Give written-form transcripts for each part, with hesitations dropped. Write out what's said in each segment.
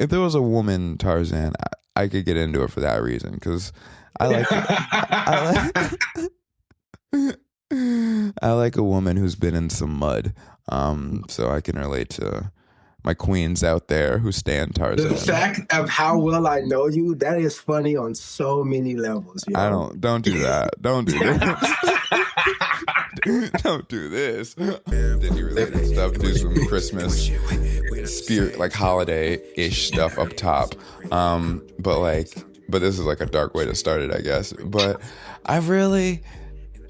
if there was a woman Tarzan, I could get into it for that reason because I like I like I like a woman who's been in some mud. So I can relate to my queens out there who stand Tarzan. The fact of how well I know you, that is funny on so many levels. Yo. Don't do that. Don't do this. Don't do this. Diddy related stuff. Do some Christmas spirit, like holiday-ish stuff up top. But this is like a dark way to start it, I guess. But I've really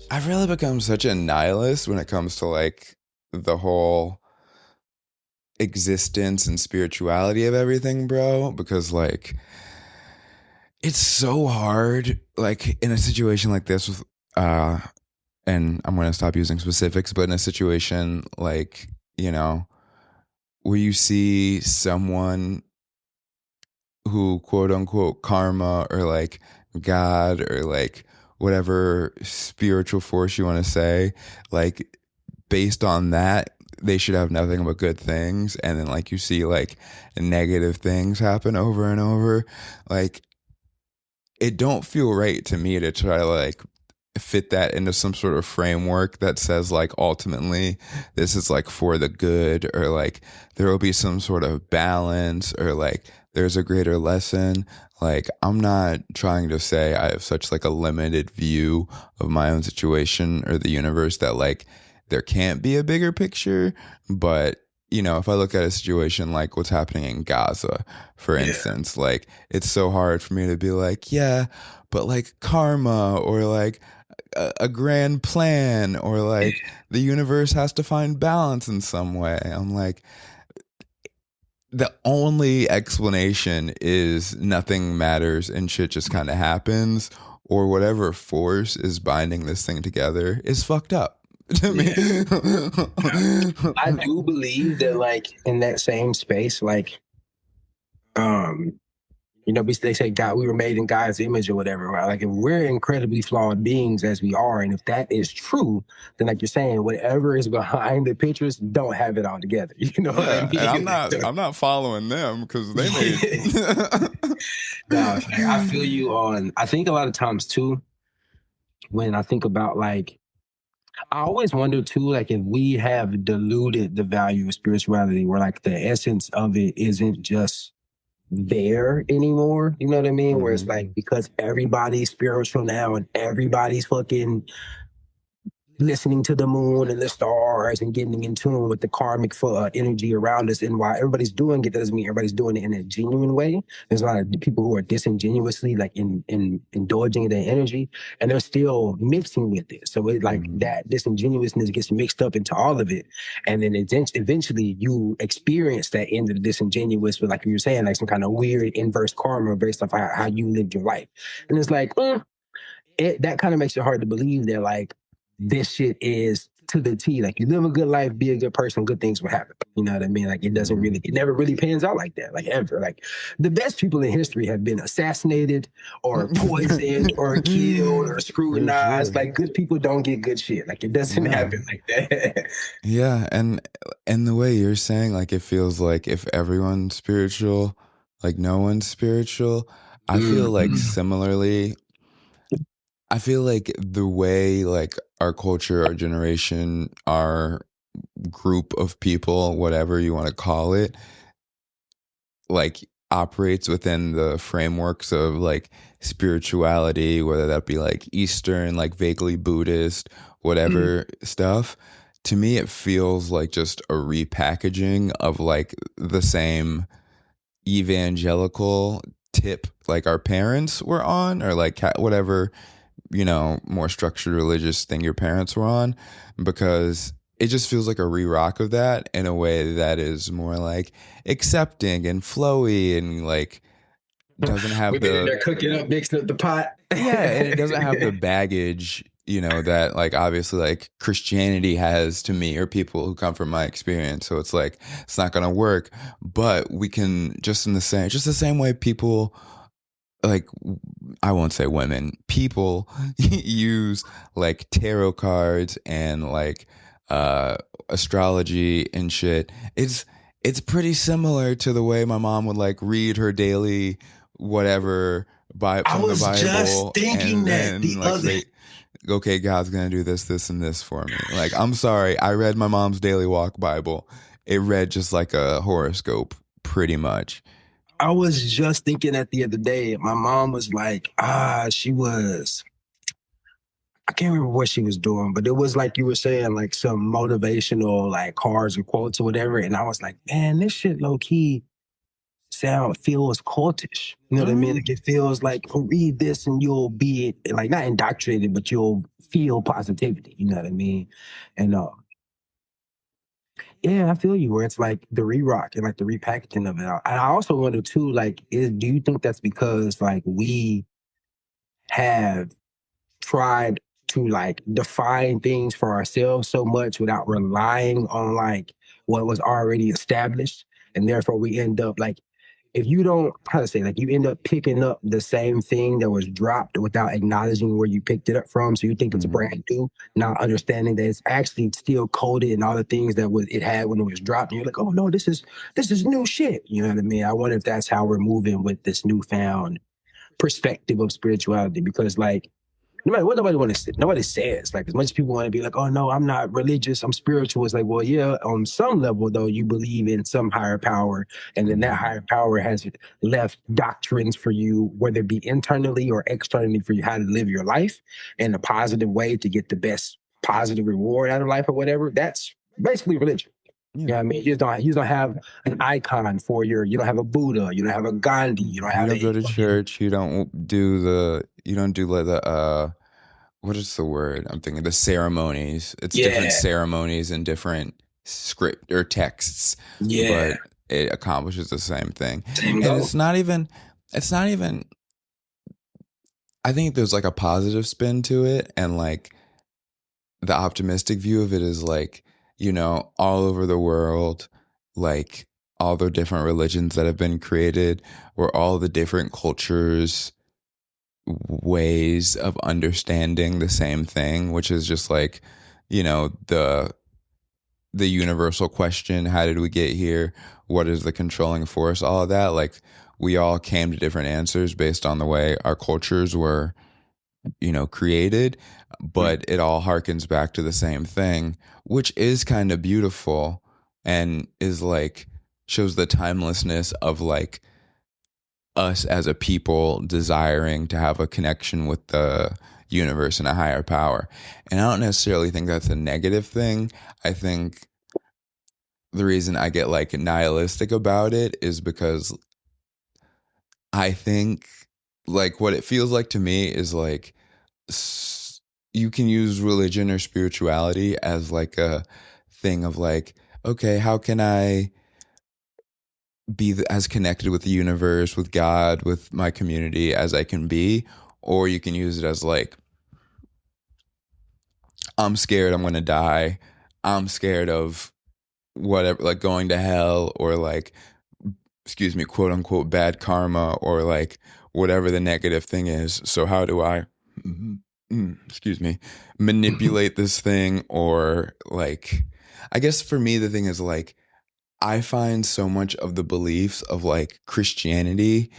become such a nihilist when it comes to like the whole existence and spirituality of everything, bro, because like it's so hard, like in a situation like this with and I'm going to stop using specifics, but in a situation like, you know, where you see someone who quote unquote karma or like God or like whatever spiritual force you want to say, like based on that they should have nothing but good things, and then like you see like negative things happen over and over, like it don't feel right to me to try to like fit that into some sort of framework that says like ultimately this is like for the good, or like there will be some sort of balance, or like there's a greater lesson. Like I'm not trying to say I have such like a limited view of my own situation or the universe that like there can't be a bigger picture, but you know, if I look at a situation like what's happening in Gaza, for instance, like it's so hard for me to be like, yeah, but like karma or like a grand plan or like the universe has to find balance in some way. I'm like, the only explanation is nothing matters and shit just kind of happens, or whatever force is binding this thing together is fucked up. To me. I do believe that like in that same space, like you know, they say God, we were made in God's image or whatever, right? Like if we're incredibly flawed beings as we are, and if that is true, then like you're saying, whatever is behind the pictures don't have it all together. You know what I mean? And I'm not following them because they made No, I feel you on. I think a lot of times too, when I think about like, I always wonder too, like if we have diluted the value of spirituality, where like the essence of it isn't just there anymore. You know what I mean? Where it's like, because everybody's spiritual now and everybody's fucking listening to the moon and the stars and getting in tune with the karmic energy around us, and while everybody's doing it, that doesn't mean everybody's doing it in a genuine way. There's a lot of people who are disingenuously like indulging in their energy, and they're still mixing with it. So it like that disingenuousness gets mixed up into all of it, and then eventually you experience that end of the disingenuous with, like you were saying, like some kind of weird inverse karma based off how you lived your life. And it's like that kind of makes it hard to believe that like this shit is to the T. Like you live a good life, be a good person, good things will happen. You know what I mean? Like it never really pans out like that. Like ever. Like the best people in history have been assassinated or poisoned or killed or scrutinized. Like good people don't get good shit. Like it doesn't happen like that. Yeah, and the way you're saying, like it feels like if everyone's spiritual, like no one's spiritual. I feel like similarly. I feel like the way like our culture, our generation, our group of people, whatever you want to call it, like operates within the frameworks of like spirituality, whether that be like Eastern, like vaguely Buddhist, whatever stuff. To me, it feels like just a repackaging of like the same evangelical tip like our parents were on, or like whatever, you know, more structured religious thing your parents were on, because it just feels like a re-rock of that in a way that is more like accepting and flowy and like doesn't have they're cooking up, mixing up the pot. Yeah, and it doesn't have the baggage, you know, that like obviously like Christianity has to me, or people who come from my experience. So it's like it's not gonna work, but we can just the same way people, like I won't say women, people use like tarot cards and like astrology and shit. It's pretty similar to the way my mom would like read her daily whatever I from the was just Bible thinking and that then the like other. say, okay, God's gonna do this, this, and this for me. Like, I'm sorry, I read my mom's daily walk Bible. It read just like a horoscope, pretty much. I was just thinking that the other day. My mom was like, she was. I can't remember what she was doing, but it was like you were saying, like some motivational, like cards and quotes or whatever. And I was like, man, this shit low key feels cultish. You know what I mean? Like it feels like read this and you'll be like not indoctrinated, but you'll feel positivity. You know what I mean? And yeah, I feel you. Where it's like the re-rock and like the repackaging of it. And I also wonder too, like, do you think that's because like we have tried to like define things for ourselves so much without relying on like what was already established, and therefore we end up like if you don't how to say like you end up picking up the same thing that was dropped without acknowledging where you picked it up from, so you think it's brand new, not understanding that it's actually still coded and all the things that was it had when it was dropped, and you're like, oh no, this is new shit. You know what I mean? I wonder if that's how we're moving with this newfound perspective of spirituality, because like no matter what nobody says. Like as much as people want to be like, oh no, I'm not religious, I'm spiritual. It's like, well, yeah, on some level though, you believe in some higher power, and then that higher power has left doctrines for you, whether it be internally or externally, for you how to live your life in a positive way to get the best positive reward out of life or whatever. That's basically religion. Yeah. You know what I mean? You just don't have an icon for you don't have a Buddha, you don't have a Gandhi, you don't You have don't go a to church. You don't do like the what is the word? I'm thinking the ceremonies. It's different yeah, ceremonies and different script or texts, yeah. but it accomplishes the same thing. Same And goal. it's not even I think there's like a positive spin to it, and like the optimistic view of it is like, all over the world, like all the different religions that have been created, where all the different cultures ways of understanding the same thing, which is just like, the universal question, how did we get here? What is the controlling force? All of that. Like we all came to different answers based on the way our cultures were, created, but it all harkens back to the same thing, which is kind of beautiful and is like shows the timelessness of like us as a people desiring to have a connection with the universe and a higher power. And I don't necessarily think that's a negative thing. I think the reason I get like nihilistic about it is because I think like what it feels like to me is like you can use religion or spirituality as like a thing of like, okay, how can I be as connected with the universe, with God, with my community as I can be? Or you can use it as like, I'm scared I'm going to die. I'm scared of whatever, like going to hell, or like, excuse me, quote unquote, bad karma, or like whatever the negative thing is. So, how do I, excuse me, manipulate this thing? Or like, I guess for me, the thing is like, I find so much of the beliefs of like Christianity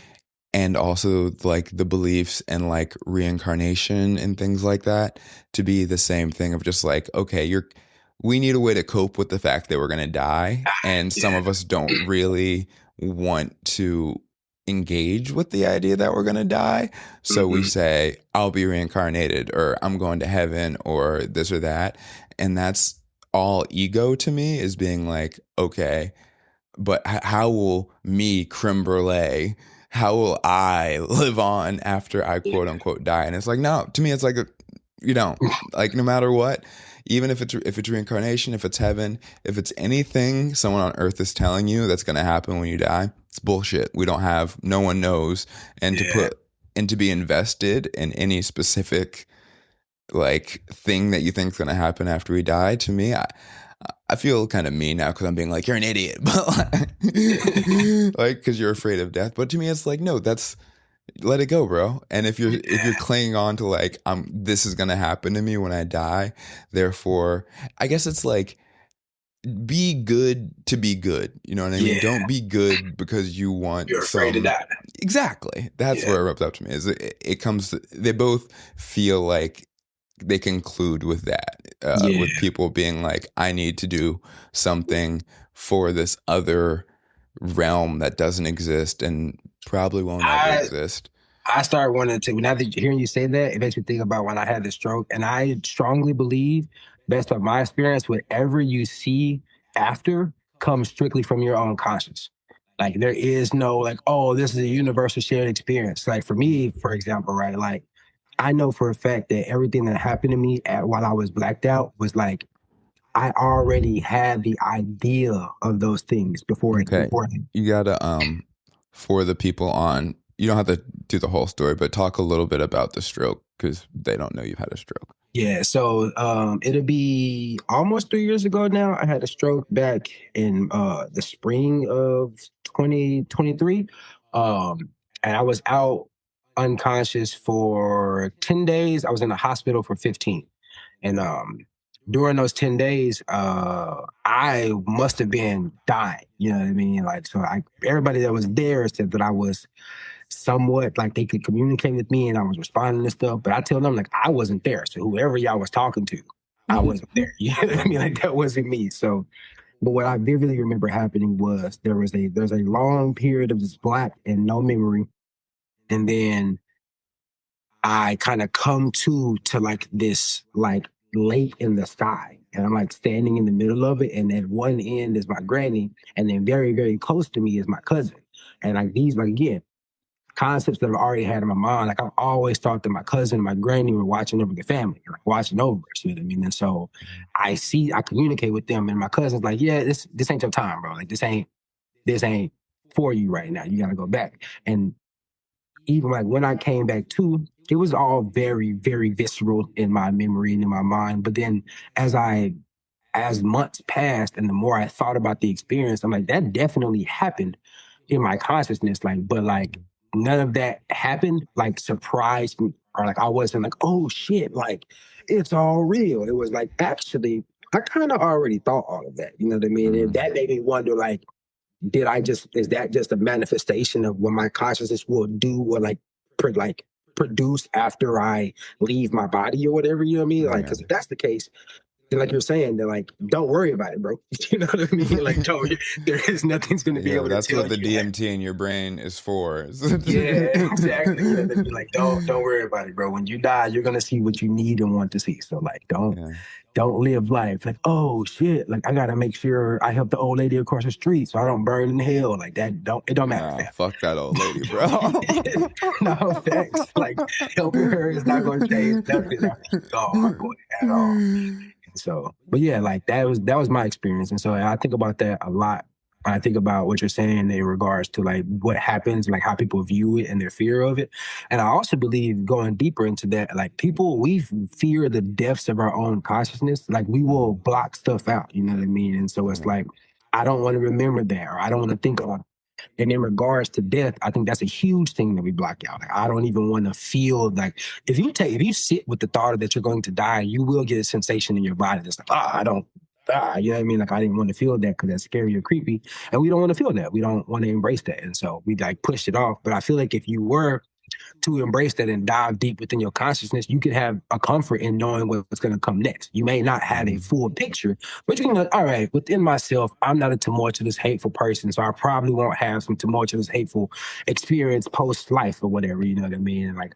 and also like the beliefs and like reincarnation and things like that to be the same thing of just like, okay, we need a way to cope with the fact that we're going to die, and some Yeah. of us don't really want to engage with the idea that we're going to die, so we Mm-hmm. say I'll be reincarnated, or I'm going to heaven, or this or that. And that's all ego to me, is being like, okay, but how will me, creme brulee, how will I live on after I quote unquote die? And it's like, no, to me, it's like, you don't like, no matter what, even if it's reincarnation, if it's heaven, if it's anything someone on earth is telling you that's going to happen when you die, it's bullshit. No one knows. And Yeah. to be invested in any specific like thing that you think is going to happen after we die, to me, I feel kind of mean now because I'm being like, you're an idiot, but like because you're afraid of death. But to me, it's like, no, that's, let it go, bro. And if you're clinging on to like, this is gonna happen to me when I die, therefore, I guess it's like be good to be good. You know what I mean? Yeah. Don't be good because you want You're afraid to die. Exactly. That's where it rubs up to me. Is it comes to, they both feel like they conclude with that, with people being like, I need to do something for this other realm that doesn't exist and probably won't ever exist. I started wanting to, now that hearing you say that, it makes me think about when I had the stroke. And I strongly believe, based on my experience, whatever you see after comes strictly from your own conscience. Like there is no like, oh, this is a universal shared experience. Like for me, for example, right? Like I know for a fact that everything that happened to me while I was blacked out was like, I already had the idea of those things before it. Okay. You gotta, for the people on, you don't have to do the whole story, but talk a little bit about the stroke because they don't know you've had a stroke. Yeah, so it'll be almost 3 years ago now. I had a stroke back in the spring of 2023. And I was out unconscious for 10 days. I was in the hospital for 15. And during those 10 days, I must have been dying. You know what I mean? Like, so everybody that was there said that I was somewhat like they could communicate with me and I was responding to stuff, but I tell them like I wasn't there. So whoever y'all was talking to, I wasn't there. You know what I mean? Like that wasn't me. So, but what I vividly remember happening was there's a long period of just black and no memory. And then I kind of come to like this like lake in the sky. And I'm like standing in the middle of it. And at one end is my granny. And then very, very close to me is my cousin. And like these, like again, concepts that I've already had in my mind. Like I've always thought that my cousin and my granny were watching over the family, like watching over us, you know what I mean? And so I communicate with them and my cousin's like, yeah, this ain't your time, bro. Like this ain't for you right now. You gotta go back. And even like when I came back too, it was all very, very visceral in my memory and in my mind. But then as months passed and the more I thought about the experience, I'm like, that definitely happened in my consciousness. Like, but like none of that happened, like surprised me. Or like I wasn't like, oh shit, like it's all real. It was like actually, I kind of already thought all of that. You know what I mean? And that made me wonder, like, is that just a manifestation of what my consciousness will do or like produce after I leave my body or whatever, you know what I mean? Like, because if that's the case, then like you're saying, they're like, don't worry about it, bro. You know what I mean? Like, nothing's going to be able to that's tell what the you DMT in your brain is for. Yeah, exactly. Yeah, they'd be like, don't worry about it, bro. When you die, you're going to see what you need and want to see. So like, don't live life like, oh shit, like I gotta make sure I help the old lady across the street so I don't burn in hell. Like that it don't matter. Fuck that old lady, bro. No facts. Like helping her is not gonna change nothing after she's gone at all. So, but yeah, like that was my experience. And so I think about that a lot. I think about what you're saying in regards to like what happens, like how people view it and their fear of it. And I also believe going deeper into that, like we fear the depths of our own consciousness. Like we will block stuff out, you know what I mean? And so it's like, I don't want to remember that or I don't want to think about it. And in regards to death, I think that's a huge thing that we block out. Like, I don't even want to feel like if you sit with the thought that you're going to die, you will get a sensation in your body that's like, I don't you know what I mean? Like I didn't want to feel that because that's scary or creepy. And we don't want to feel that. We don't want to embrace that. And so we like pushed it off. But I feel like if you were to embrace that and dive deep within your consciousness, you could have a comfort in knowing what's going to come next. You may not have a full picture, but you can know, all right, within myself, I'm not a tumultuous, hateful person, so I probably won't have some tumultuous, hateful experience post-life or whatever, you know what I mean? And like,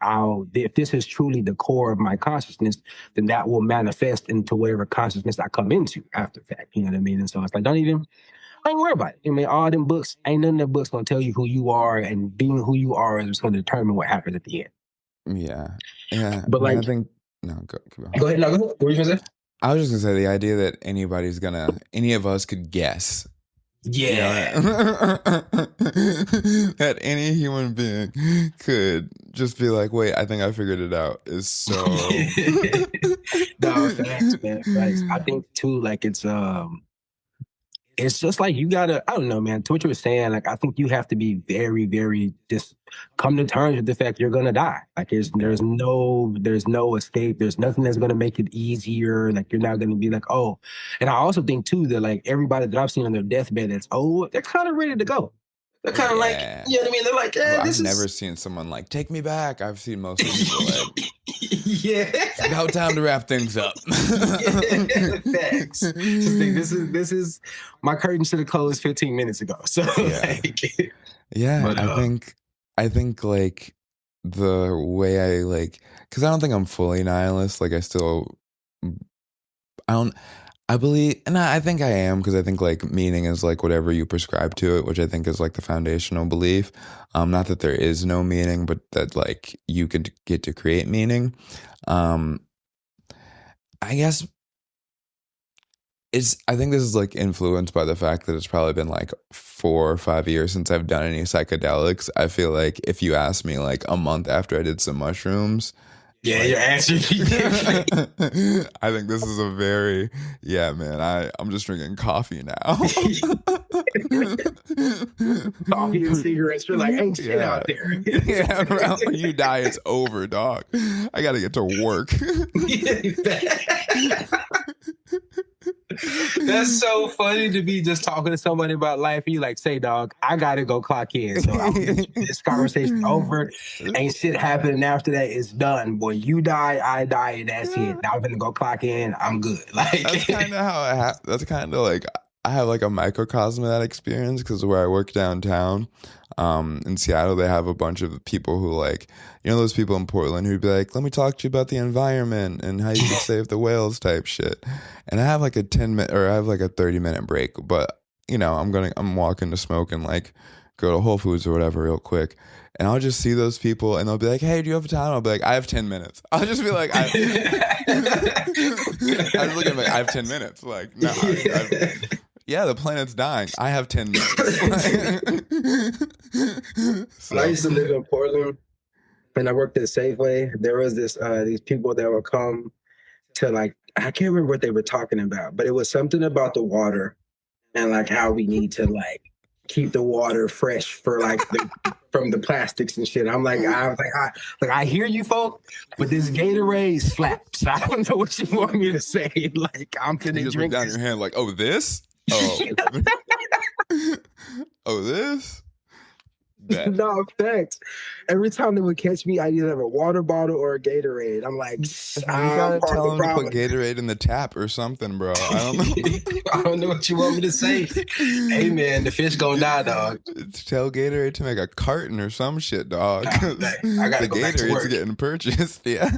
if this is truly the core of my consciousness, then that will manifest into whatever consciousness I come into after fact, you know what I mean? And so it's like, I ain't worry about it. I mean, all them books, ain't none of them books gonna tell you who you are, and being who you are is gonna determine what happens at the end. Yeah. But like, I think go ahead. No, go ahead. What were you gonna say? I was just gonna say the idea that any of us could guess. Yeah. That any human being could just be like, wait, I think I figured it out is so. No, thanks, man. Thanks. I think too, like it's it's just like you gotta, I don't know, man, to what you were saying, like, I think you have to be very, very just come to terms with the fact you're gonna die. Like, there's no escape. There's nothing that's gonna make it easier. Like, you're not gonna be like, oh. And I also think too that like everybody that I've seen on their deathbed that's old, they're kind of ready to go. They're kind of like, you know what I mean? They're like, I've never seen someone like, take me back. I've seen most people like, yeah, it's about time to wrap things up. Yeah, facts. Just think, this is my curtain should have closed 15 minutes ago. So yeah, but, I think like the way I like, because I don't think I'm fully nihilist. Like I believe, and I think I am, because I think like meaning is like whatever you prescribe to it, which I think is like the foundational belief. Not that there is no meaning, but that like you could get to create meaning. I guess I think this is like influenced by the fact that it's probably been like 4 or 5 years since I've done any psychedelics. I feel like if you asked me like a month after I did some mushrooms, yeah, your answer. I think this is a very, man, I'm just drinking coffee now. Coffee and cigarettes, you're like, ain't shit out there. Yeah, bro, when you die, it's over, dog. I gotta get to work. That's so funny to be just talking to somebody about life and you like, say, dog, I gotta go clock in. So this conversation over. Ain't shit happening after that. It's done. Boy, you die, I die, and that's it. Now I'm gonna go clock in. I'm good. Like, that's kind of how that's kind of like I have like a microcosm of that experience, because where I work downtown in Seattle, they have a bunch of people who like, you know, those people in Portland who'd be like, let me talk to you about the environment and how you can save the whales type shit. And I have like a 30-minute break, but you know, I'm walking to smoke and like go to Whole Foods or whatever real quick. And I'll just see those people and they'll be like, hey, do you have time? I'll be like, I have 10 minutes. I'll just be like, I was looking like, I have 10 minutes. Like, no, the planet's dying. I have 10 minutes. When I used to live in Portland and I worked at Safeway, there was these people that would come to like, I can't remember what they were talking about, but it was something about the water and like how we need to like keep the water fresh for like from the plastics and shit. I hear you folk, but this Gatorade slaps. I don't know what you want me to say. Like, I'm finna just drink look down this. your hand like, oh, this? Oh. Oh, this? No, facts. Every time they would catch me, I either have a water bottle or a Gatorade. I'm like, you gotta tell them to put Gatorade in the tap or something, bro. I don't know. I don't know what you want me to say. Hey, man, the fish gonna die, dog. Tell Gatorade to make a carton or some shit, dog. I gotta go back to work. Gatorade's getting purchased, yeah.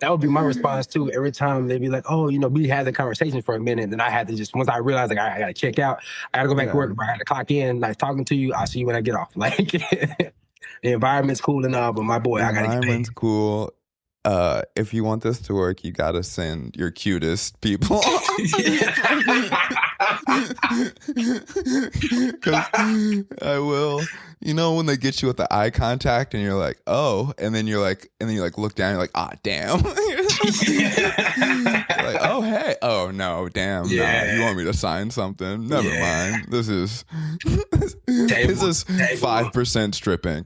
That would be my response too. Every time they'd be like, "Oh, you know, we had the conversation for a minute," and then I had to just once I realized like I gotta check out, I gotta go back to work. I gotta clock in. Like talking to you, I'll see you when I get off. Like the environment's cool and all, but my boy, I gotta get paid. Environment's cool. If you want this to work, you gotta send your cutest people. Because I will. You know when they get you with the eye contact and you're like, oh, and then you look down and you're like, ah, damn. You're like, oh, hey. Oh, no, damn. Yeah. No, you want me to sign something? Never mind. This is 5% stripping.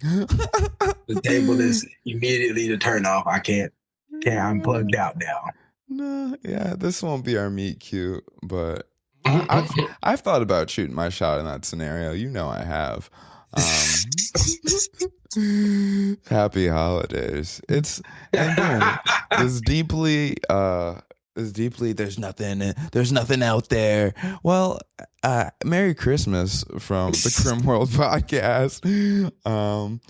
The table is immediately to turn off. I can't. I'm plugged out now. No, yeah, this won't be our meet cute, but I've thought about shooting my shot in that scenario. You know I have. Happy holidays. There's nothing out there. Well, Merry Christmas from the Creme World Podcast.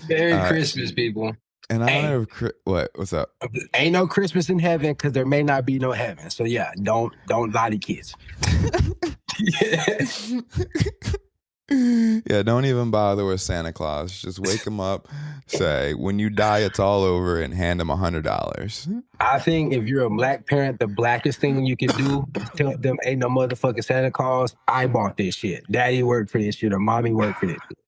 Merry Christmas, people. And I don't have what's up? Ain't no Christmas in heaven because there may not be no heaven. So yeah, don't lie to kids. Yeah, don't even bother with Santa Claus. Just wake him up, say, when you die, it's all over, and hand him $100. I think if you're a black parent, the blackest thing you can do is tell them, ain't no motherfucking Santa Claus. I bought this shit. Daddy worked for this shit, or mommy worked for this shit.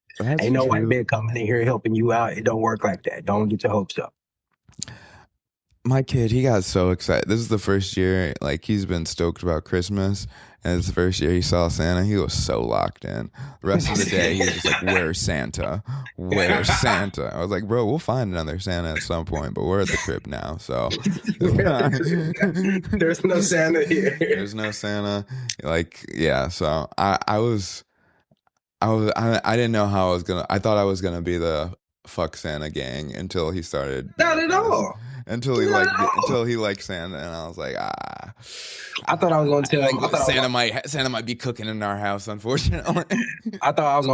Ain't no white man coming in here helping you out. It don't work like that. Don't get your hopes up. My kid, he got so excited. This is the first year, like, he's been stoked about Christmas. And it's the first year he saw Santa. He was so locked in. The rest of the day, he was just like, "Where's Santa? Where's Santa?" I was like, "Bro, we'll find another Santa at some point, but we're at the crib now, so There's no Santa here. There's no Santa." Like, yeah. So I didn't know how I was gonna. I thought I was gonna be the fuck Santa gang until he started. Not at all. Until he liked Santa, and I was like, I thought I was gonna tell him. Santa might be cooking in our house, unfortunately. I thought I was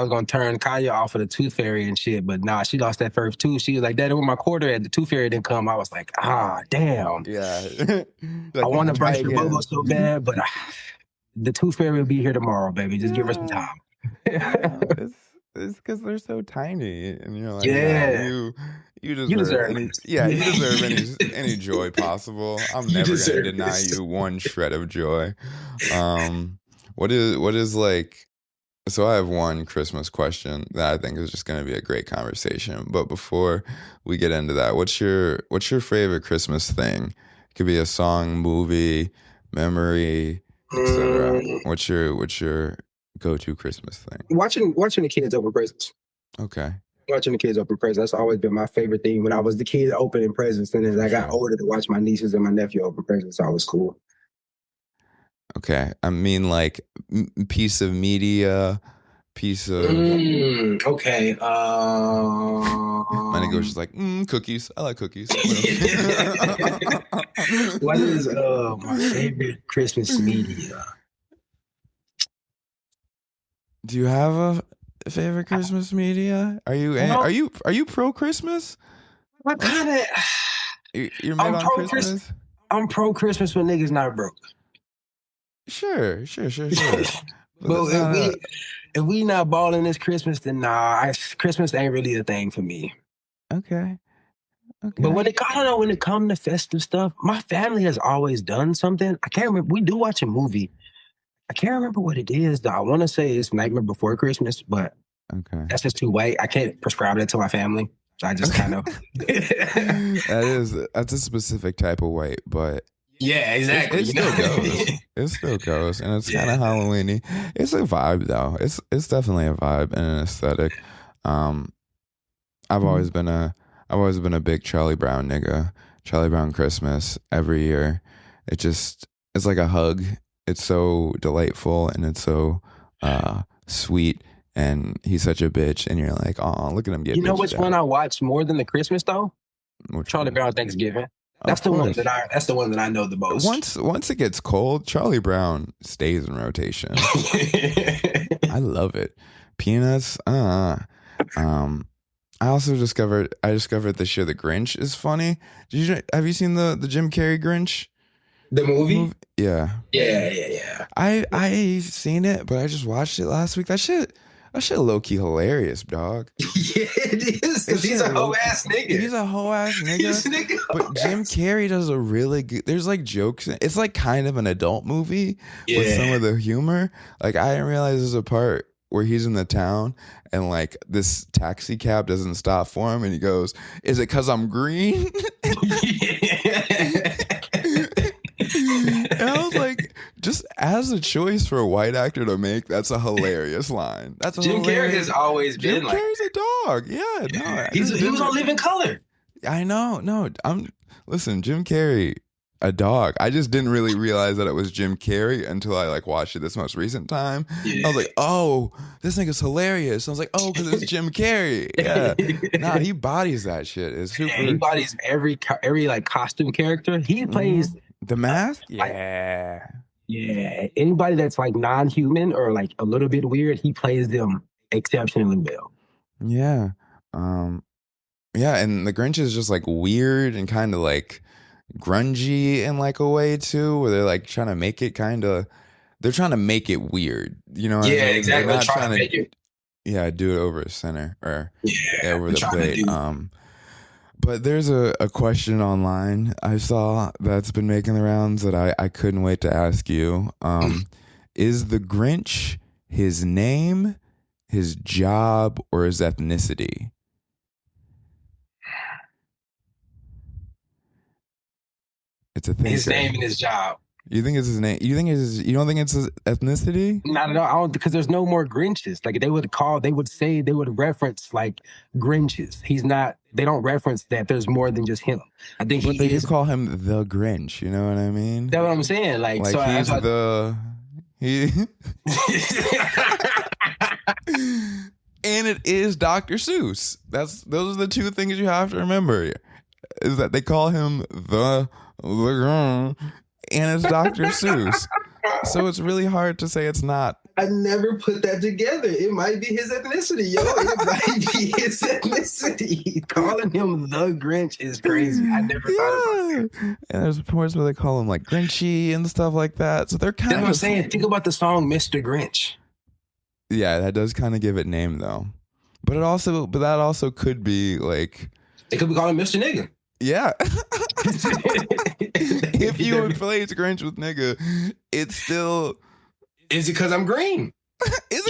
gonna turn Kaya off of the Tooth Fairy and shit, but nah, she lost that first tooth. She was like, "Daddy, where my quarter at?" The Tooth Fairy didn't come. I was like, damn. Yeah. Like, I want to brush your bubble so bad, but the Tooth Fairy will be here tomorrow, baby. Just give her some time. It's because they're so tiny, and you're like, yeah, nah, you deserve any joy possible. I'm never gonna deny you one shred of joy. What is like? So I have one Christmas question that I think is just gonna be a great conversation. But before we get into that, what's your favorite Christmas thing? It could be a song, movie, memory, etc. What's your go-to Christmas thing? Watching the kids open presents. Okay. Watching the kids open presents. That's always been my favorite thing. When I was the kid opening presents, and as I got older, to watch my nieces and my nephew open presents, always cool. Okay. I mean, like, piece of media, piece of. Okay. My nigga was just like, cookies. I like cookies. What is my favorite Christmas media? Do you have a favorite Christmas media? Are you pro Christmas? What kind of? You're mid on Christmas? I'm pro Christmas when niggas not broke. Sure. But if we not balling this Christmas, then nah, Christmas ain't really a thing for me. Okay. But when it comes to festive stuff, my family has always done something. I can't remember. We do watch a movie. I can't remember what it is, though. I want to say it's Nightmare Before Christmas, but that's just too white. I can't prescribe that to my family. So I just kind of. That's a specific type of white, but. Yeah, exactly. It still goes. It still goes, and it's kind of Halloween-y. It's a vibe, though. It's definitely a vibe and an aesthetic. I've always been a big Charlie Brown nigga. Charlie Brown Christmas every year. It's like a hug. It's so delightful and it's so sweet. And he's such a bitch, and you're like, oh, look at him get. You know which one I watch more than the Christmas though? Charlie Brown Thanksgiving. That's the one that I know the most. Once it gets cold, Charlie Brown stays in rotation. I love it. Peanuts. I also discovered this year the Grinch is funny. Have you seen the Jim Carrey Grinch? The movie? Yeah. Yeah. I seen it, but I just watched it last week. That shit low key hilarious, dog. Yeah, it is. Because he's a whole ass nigga. He's a whole ass nigga. But Jim Carrey does a really good. There's like jokes. It's like kind of an adult movie with some of the humor. Like I didn't realize there's a part where he's in the town and like this taxi cab doesn't stop for him, and he goes, "Is it 'cause I'm green?" And I was like, just as a choice for a white actor to make, that's a hilarious line. Jim Carrey has always been Jim Carrey's a dog. Yeah, no, he was on Living Color. I know. No, listen, Jim Carrey, a dog. I just didn't really realize that it was Jim Carrey until I like watched it this most recent time. I was like, oh, this nigga's hilarious. I was like, oh, because it's Jim Carrey. Yeah, nah, he bodies that shit. It's super. He bodies every like costume character. He plays. The Mask? Yeah. Anybody that's like non-human or like a little bit weird, he plays them exceptionally well. Yeah. Yeah, and the Grinch is just like weird and kind of like grungy in like a way too, where they're like trying to make it they're trying to make it weird. You know what I mean? Exactly. They're not trying to make it. Yeah, do it over a center or over the plate. But there's a question online I saw that's been making the rounds that I couldn't wait to ask you. Is the Grinch his name, his job, or his ethnicity? It's a thinker. His name and his job. You think it's his name? You don't think it's his ethnicity? Not at all. I don't, because there's no more Grinches. Like they would reference like Grinches. He's not. They don't reference that there's more than just him. I think But they do call him the Grinch. You know what I mean? That's what I'm saying. Like so he's he. And it is Dr. Seuss. Those are the two things you have to remember. Is that they call him the Grinch. And it's Dr. Seuss. So it's really hard to say it's not. I never put that together. It might be his ethnicity, yo. It might be his ethnicity. Calling him the Grinch is crazy. I never thought about that. And there's points where they call him like Grinchy and stuff like that. So they're kind That's what I'm saying. Think about the song Mr. Grinch. Yeah, that does kind of give it name though. But that also could be like. They could be calling Mr. Nigga. Yeah. If you replace Grinch with nigga, it's still. Is it because I'm green? Is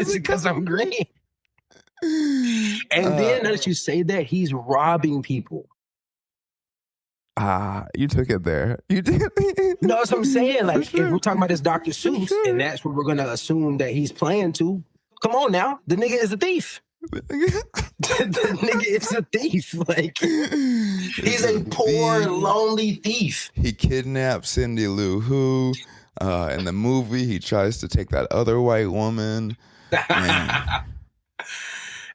it because I'm green? And then as you say that, he's robbing people. You took it there. You did. No, that's what I'm saying. Like, sure. if we're talking about this Dr. Seuss, and that's what we're going to assume that he's playing to, come on now. The nigga is a thief. The nigga is a thief. Like, he's a poor, lonely thief. He kidnapped Cindy Lou Who. In the movie, he tries to take that other white woman.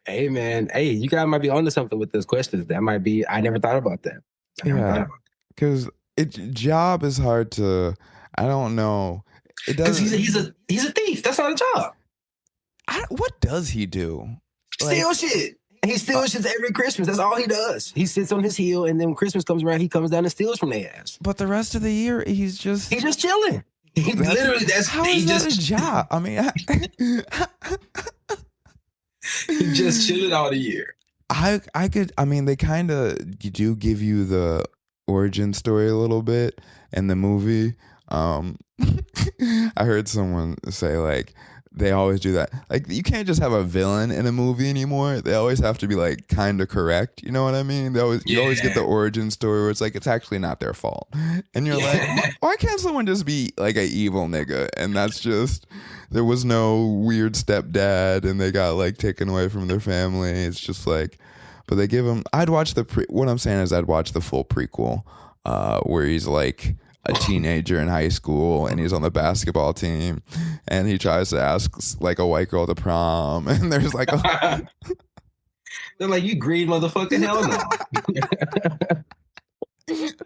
Hey, man. Hey, you guys might be onto something with those questions. That might be, I never thought about that. Yeah, because job is hard to. I don't know. It because doesn't. he's a thief. That's not a job. What does he do? Steal shit. He steals shit every Christmas. That's all he does. He sits on his heel, and then when Christmas comes around, he comes down and steals from their ass. But the rest of the year, he's just chilling. He literally, how is that a job? I mean, he just chilling all the year. They kind of do give you the origin story a little bit in the movie. I heard someone say like they always do that. Like you can't just have a villain in a movie anymore. They always have to be like kind of correct. You know what I mean? You always get the origin story where it's like it's actually not their fault, and you're like, why can't someone just be like a evil nigga? And that's just. There was no weird stepdad and they got like taken away from their family. It's just like, but they give him, what I'm saying is I'd watch the full prequel where he's like a teenager in high school and he's on the basketball team and he tries to ask like a white girl to prom and there's like they're like, you green motherfucker, hell no.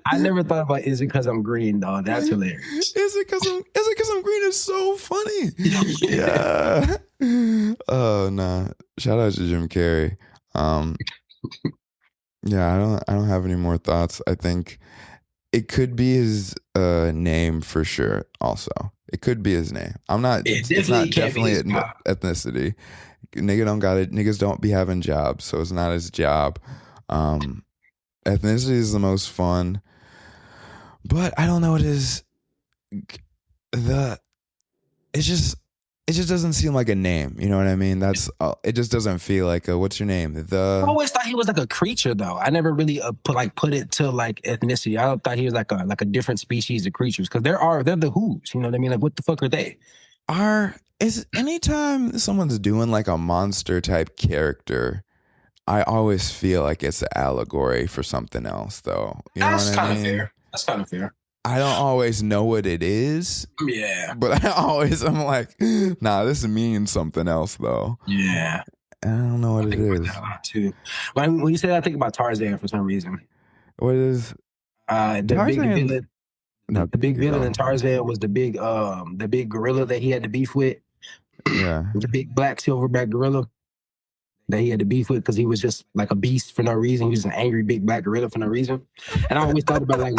I never thought about is it because I'm green though. That's hilarious. Is it because I'm green? It's so funny. Yeah. Oh no. Shout out to Jim Carrey. Yeah, I don't have any more thoughts. I think it could be his name for sure. Also, it could be his name. It's not definitely ethnicity. Nigga don't got it. Niggas don't be having jobs, so it's not his job. Ethnicity is the most fun, but I don't know what it is. It just doesn't seem like a name. You know what I mean? It just doesn't feel like what's your name? I always thought he was like a creature though. I never really put it to like ethnicity. I thought he was like a different species of creatures because they're the Who's. You know what I mean? Like what the fuck are they? Is anytime someone's doing like a monster type character, I always feel like it's an allegory for something else, though. You know what I mean? Fair. That's kind of fair. I don't always know what it is. Yeah. But I'm like, nah, this means something else, though. Yeah. I don't know what it is. That a lot too. When you say that, I think about Tarzan for some reason. What is the big villain? No, the big villain in Tarzan was the big gorilla that he had to beef with. Yeah. The big black silverback gorilla that he had to beef with because he was just like a beast for no reason. He was an angry big black gorilla for no reason. And I always thought about like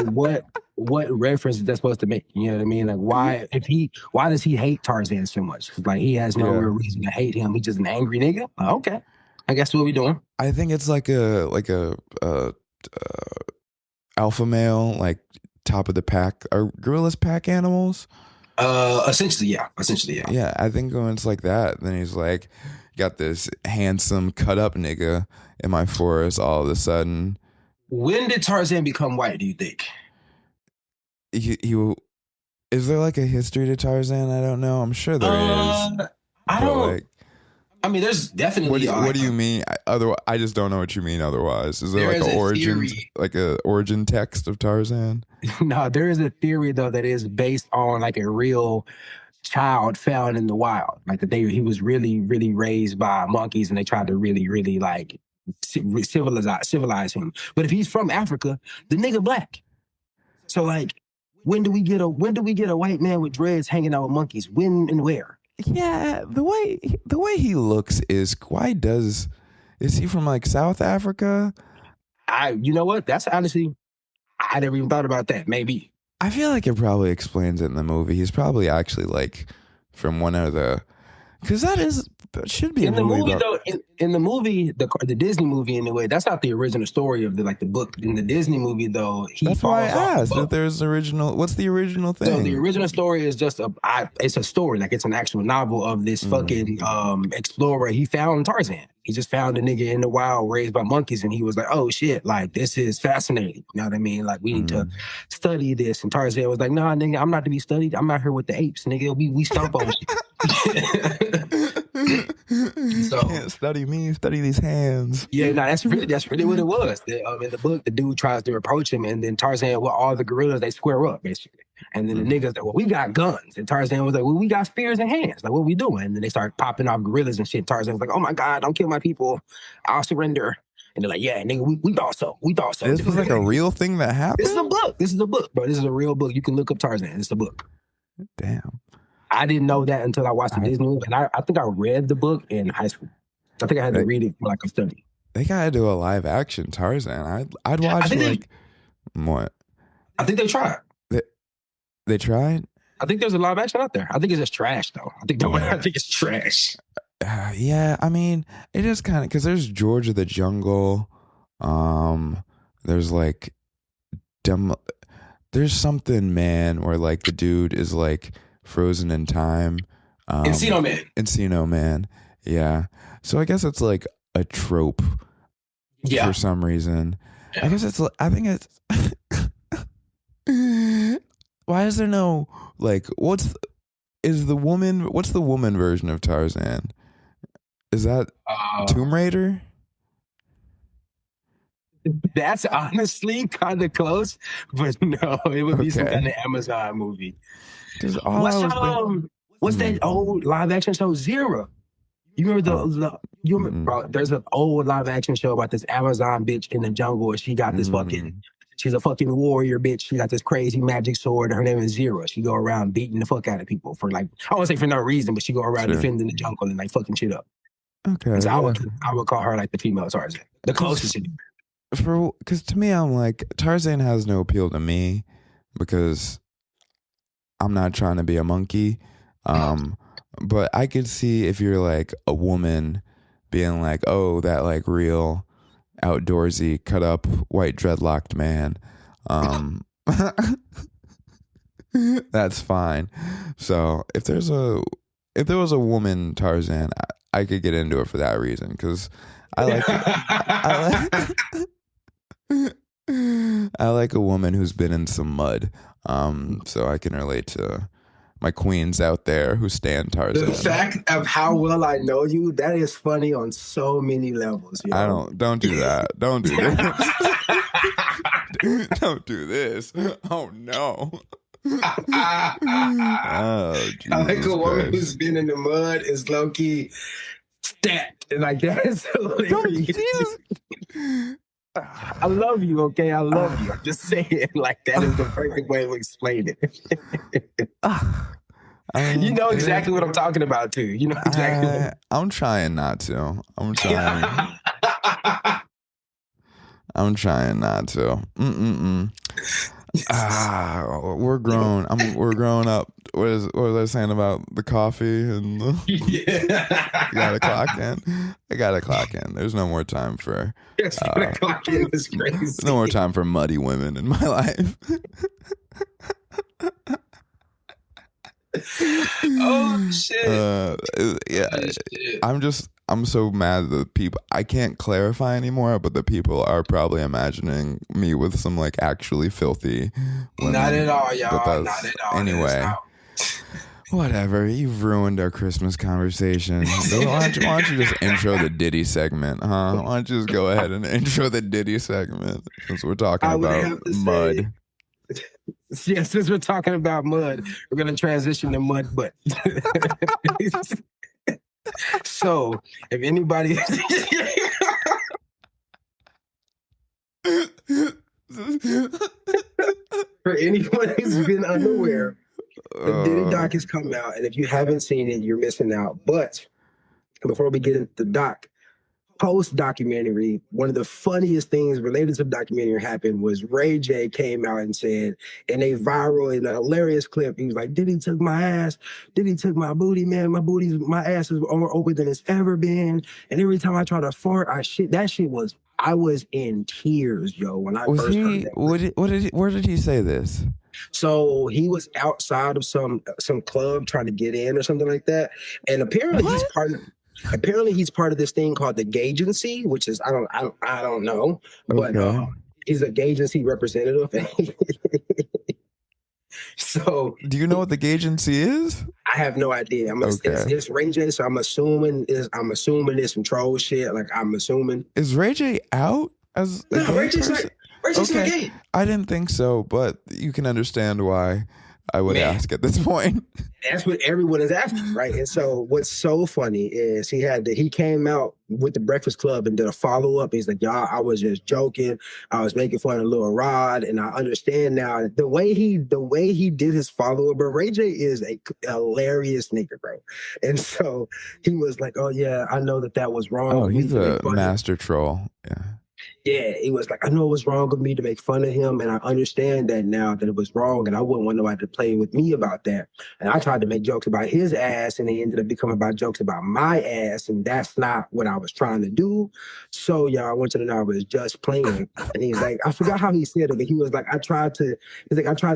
what reference is that supposed to make? You know what I mean? Like why does he hate Tarzan so much? 'Cause like he has no real reason to hate him. He's just an angry nigga. Okay, I guess what we doing? I think it's like a alpha male, like top of the pack. Are gorillas pack animals? Essentially, yeah. Yeah, I think when it's like that, then he's like, got this handsome cut up nigga in my forest all of a sudden. When did Tarzan become white, do you think? He is there like a history to Tarzan? I don't know. I'm sure there is. I But don't. like, I mean, there's definitely. what do you mean? I just don't know what you mean. Otherwise, is there There like is an a origin, theory. like a origin text of Tarzan? No, there is a theory though that is based on like a real child found in the wild. Like that he was really, really raised by monkeys, and they tried to really, really like civilize him. But if he's from Africa, the nigga black. So like, when do we get a white man with dreads hanging out with monkeys? When and where? Yeah, the way he looks is is he from like South Africa? You know what? That's honestly, I never even thought about that. Maybe. I feel like it probably explains it in the movie. He's probably actually like from one of the, because should be In a the movie movie about, though, in the movie, the Disney movie in a way, that's not the original story of the book. In the Disney movie though, he that's why I falls off the asked boat. if there's original. What's the original thing? So the original story is just it's a story, like it's an actual novel of this fucking explorer. He found Tarzan. He just found a nigga in the wild raised by monkeys, and he was like, "Oh shit, like this is fascinating." You know what I mean? Like we need to study this. And Tarzan was like, "Nah, nigga, I'm not to be studied. I'm out here with the apes, nigga. We stomp on shit." So can't study me, study these hands. Yeah, no, that's really what it was. In the book, the dude tries to approach him, and then Tarzan, with all the gorillas, they square up basically. And then the niggas like, well, we got guns. And Tarzan was like, well, we got spears and hands. Like, what we doing? And then they start popping off gorillas and shit. Tarzan was like, oh my God, don't kill my people. I'll surrender. And they're like, yeah, nigga, we thought so. We thought so. This was like a real thing that happened? This is a book, bro. This is a real book. You can look up Tarzan. It's a book. Damn. I didn't know that until I watched the Disney movie. And I think I read the book in high school. I think I had to read it for like a study. They gotta do a live action Tarzan. I'd watch what? I think they tried. They tried? I think there's a live action out there. I think it's just trash though. I think it's trash. Yeah, I mean, it is kind of, because there's George of the Jungle. There's like there's something, man, where like the dude is like frozen in time. Encino Man. Yeah. So I guess it's like a trope. Yeah. For some reason. Yeah. I think it's why is there no like what's the woman version of Tarzan? Is that Tomb Raider? That's honestly kind of close, but no, it would be some kind of Amazon movie. What's that old live action show, Zero? You remember bro, there's an old live action show about this Amazon bitch in the jungle, and she got this she's a fucking warrior bitch. She got this crazy magic sword. Her name is Zero. She go around beating the fuck out of people for like, I won't say for no reason, but she go around defending the jungle and like fucking shit up. Okay. So I would call her like the female Tarzan, the closest. Because to me, I'm like, Tarzan has no appeal to me because I'm not trying to be a monkey. But I could see if you're like a woman being like, oh, that like real outdoorsy, cut up, white dreadlocked man. That's fine. So if there was a woman Tarzan, I could get into it for that reason, because I like a woman who's been in some mud. So I can relate to my queens out there who stand Tarzan. The fact of how well I know you, that is funny on so many levels. Yo. Don't do that. Don't do this. Don't do this. Oh no. I like a woman who's been in the mud is low key stacked. Like that is hilarious. I love you, okay? I love you. I'm just saying, like, that is the perfect way to explain it. You know exactly what I'm talking about, too. You know exactly. I'm trying not to. I'm trying not to. We're grown. We're growing up. What was I saying about the coffee and you gotta clock in? I gotta clock in. There's no more time for clock in is crazy. No more time for muddy women in my life. Oh shit. Yeah. Shit. I'm I'm so mad that people, I can't clarify anymore, but the people are probably imagining me with some like actually filthy women. Not at all, y'all. But that's, Not at all. anyway. Whatever, you've ruined our Christmas conversation. Why don't you just intro the Diddy segment, huh? Why don't you just go ahead and intro the Diddy segment since we're talking about mud? Yeah, since we're talking about mud, we're going to transition to mud butt. So, if anybody... For anyone who's been unaware, the Diddy doc has come out, and if you haven't seen it, you're missing out. But before we get into the doc, post-documentary, one of the funniest things related to the documentary happened was Ray J came out and said in a viral and a hilarious clip, he was like, Diddy took my ass, Diddy took my booty, man, my ass is more open than it's ever been, and every time I try to fart, I was in tears, yo, when I first heard that. Where did he say this? So he was outside of some club trying to get in or something like that, and apparently he's part of this thing called the Xaii, which is I don't know, but he's a Xaii representative. So, do you know what the Xaii is? I have no idea. It's Ray J, so I'm assuming it's some troll shit. Like I'm assuming. Is Ray J out as a gay person? Ray J's not gay. I didn't think so, but you can understand why I would ask at this point. That's what everyone is asking, right? And so what's so funny is he came out with the Breakfast Club and did a follow-up. He's like, y'all, I was just joking. I was making fun of Lil Rod, and I understand now the way he did his follow-up. But Ray J is a hilarious nigga, bro. And so he was like, oh yeah, I know that was wrong. Oh, he's a master troll. Yeah. Yeah, he was like, I know it was wrong of me to make fun of him, and I understand that now that it was wrong, and I wouldn't want nobody to play with me about that. And I tried to make jokes about his ass, and they ended up becoming about jokes about my ass, and that's not what I was trying to do. So, y'all, I want you to know I was just playing. And he's like, I forgot how he said it, but he was like, I tried to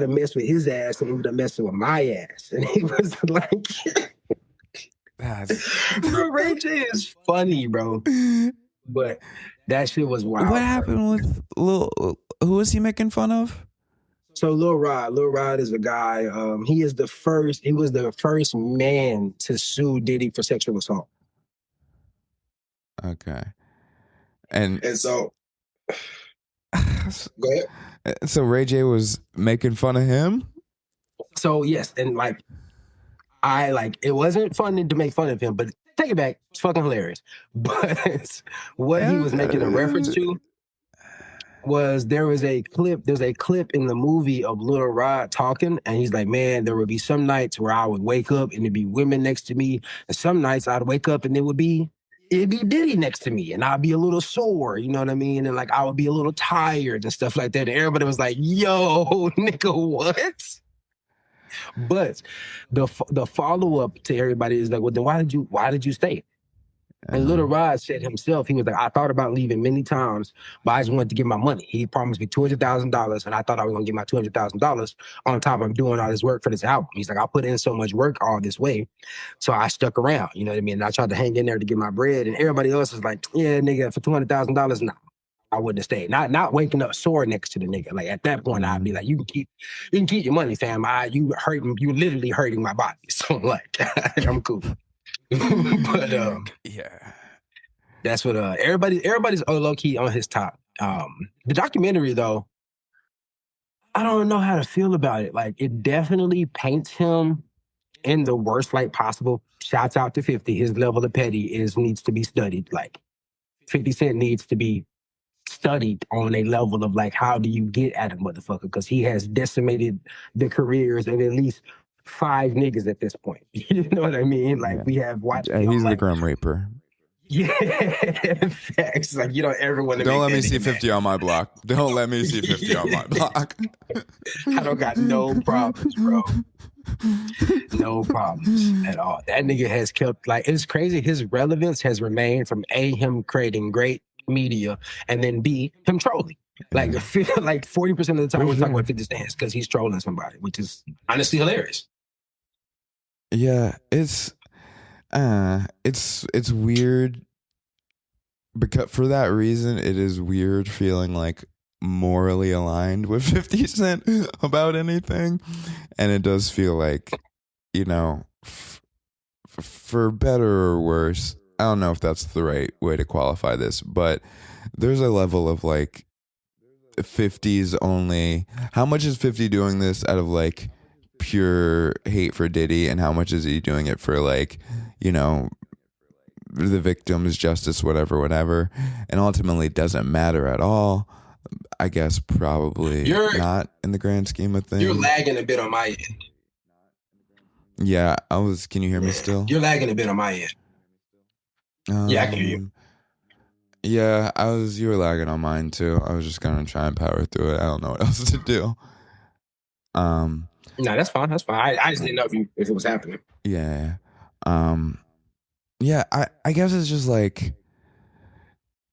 mess with his ass, and ended up messing with my ass. And he was like, bro, Ray J is funny, bro. But that shit was wild. What happened with who was he making fun of? So Lil Rod is a guy. He was the first man to sue Diddy for sexual assault. Okay. And so go ahead. So Ray J was making fun of him? So yes, and it wasn't funny to make fun of him, but take it back, it's fucking hilarious. But what he was making a reference to was there's a clip in the movie of Lil Rod talking, and he's like, man, there would be some nights where I would wake up and there'd be women next to me, and some nights I'd wake up and it'd be Diddy next to me, and I'd be a little sore, you know what I mean? And like I would be a little tired and stuff like that. And everybody was like, yo, nigga, what? But the follow-up to everybody is like, well, then why did you stay? And Lil Rod said himself, he was like, I thought about leaving many times, but I just wanted to get my money. He promised me $200,000, and I thought I was going to get my $200,000 on top of doing all this work for this album. He's like, I put in so much work all this way, so I stuck around, you know what I mean? And I tried to hang in there to get my bread, and everybody else is like, yeah, nigga, for $200,000, nah. I wouldn't have stayed. Not waking up sore next to the nigga. Like at that point, I'd be like, you can keep your money, fam. You literally hurting my body. So like, I'm cool. But yeah, that's what everybody's low key on his top. The documentary though, I don't know how to feel about it. Like it definitely paints him in the worst light possible. Shouts out to 50. His level of petty needs to be studied. Like 50 Cent needs to be studied on a level of like, how do you get at a motherfucker? Because he has decimated the careers of at least 5 niggas at this point. You know what I mean? Like we have watched. He's the Grim Reaper. Yeah, facts. Like you don't ever want to. Don't let me see 50 on my block. Don't let me see 50 on my block. I don't got no problems, bro. No problems at all. That nigga has kept like it's crazy. His relevance has remained from him creating great media, and then B, him trolling. Like, I feel like 40% of the time we're talking about 50 Cent because he's trolling somebody, which is honestly hilarious. Yeah, it's weird because for that reason, it is weird feeling like morally aligned with 50 Cent about anything. And it does feel like, you know, for better or worse, I don't know if that's the right way to qualify this, but there's a level of like 50's only. How much is 50 doing this out of like pure hate for Diddy, and how much is he doing it for like, you know, the victims, justice, whatever, and ultimately doesn't matter at all? I guess probably not in the grand scheme of things. You're lagging a bit on my end. Yeah, can you hear me still? You're lagging a bit on my end. Yeah, I can hear you. Yeah, you were lagging on mine too. I was just gonna try and power through it. I don't know what else to do. No, that's fine. That's fine. I just didn't know if it was happening. Yeah. Yeah, I guess it's just like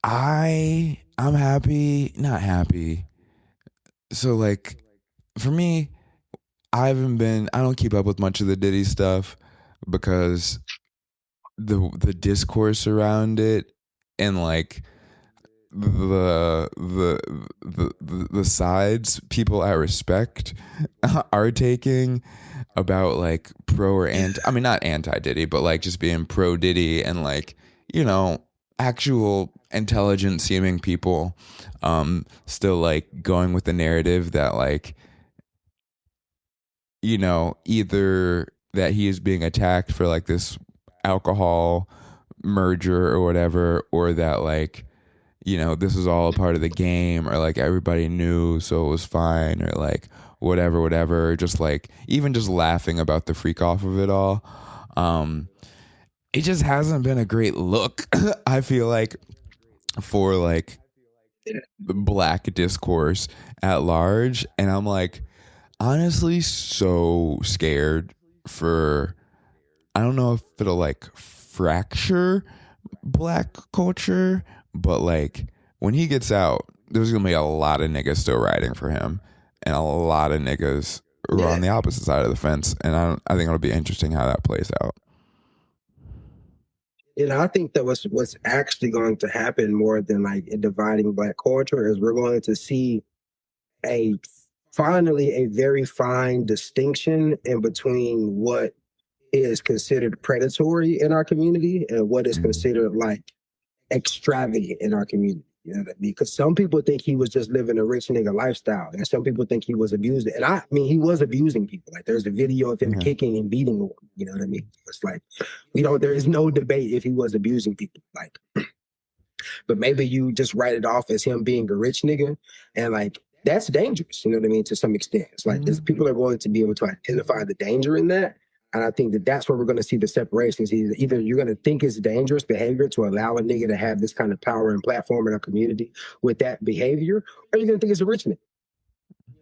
I'm happy, not happy. So like for me, I don't keep up with much of the Diddy stuff because the discourse around it and like the sides people I respect are taking about like pro or anti, I mean not anti Diddy, but like just being pro Diddy, and like, you know, actual intelligent seeming people still like going with the narrative that like, you know, either that he is being attacked for like this alcohol merger or whatever, or that like, you know, this is all a part of the game, or like everybody knew so it was fine, or like whatever, just like even just laughing about the freak off of it all. It just hasn't been a great look, I feel like, for like black discourse at large. And I'm like honestly so scared for, I don't know if it'll like fracture black culture, but like when he gets out, there's gonna be a lot of niggas still riding for him, and a lot of niggas who are on the opposite side of the fence. And I think it'll be interesting how that plays out. You know, I think that what's actually going to happen more than like dividing black culture is we're going to see finally a very fine distinction in between what is considered predatory in our community and what is considered like extravagant in our community. You know what I mean? Because some people think he was just living a rich nigga lifestyle, and some people think he was abusing. And I mean, he was abusing people. Like, there's a video of him kicking and beating them. You know what I mean? It's like there is no debate if he was abusing people. Like, but maybe you just write it off as him being a rich nigga, and like that's dangerous. You know what I mean? To some extent, it's like people are going to be able to identify the danger in that. And I think that that's where we're going to see the separations. Either you're going to think it's dangerous behavior to allow a nigga to have this kind of power and platform in our community with that behavior, or you're going to think it's a rich nigga.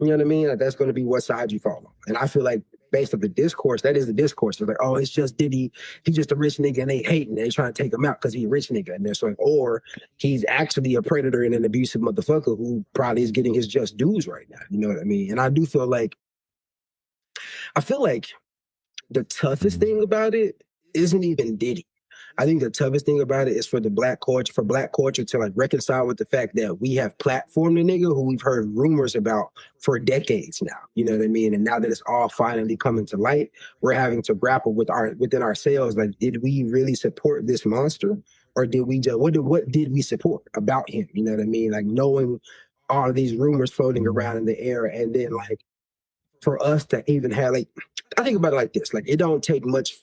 You know what I mean? Like, that's going to be what side you fall on. And I feel like based on the discourse, that is the discourse. It's like, oh, it's just Diddy. He's just a rich nigga and they hating. They trying to take him out because he's a rich nigga. And it's like, or he's actually a predator and an abusive motherfucker who probably is getting his just dues right now. You know what I mean? And I feel like the toughest thing about it isn't even Diddy. I think the toughest thing about it is for black culture to like reconcile with the fact that we have platformed a nigga who we've heard rumors about for decades now. You know what I mean? And now that it's all finally coming to light, we're having to grapple within ourselves. Like, did we really support this monster, or did we just what did we support about him? You know what I mean? Like, knowing all of these rumors floating around in the air, and then like for us to even have like, I think about it like this: like, it don't take much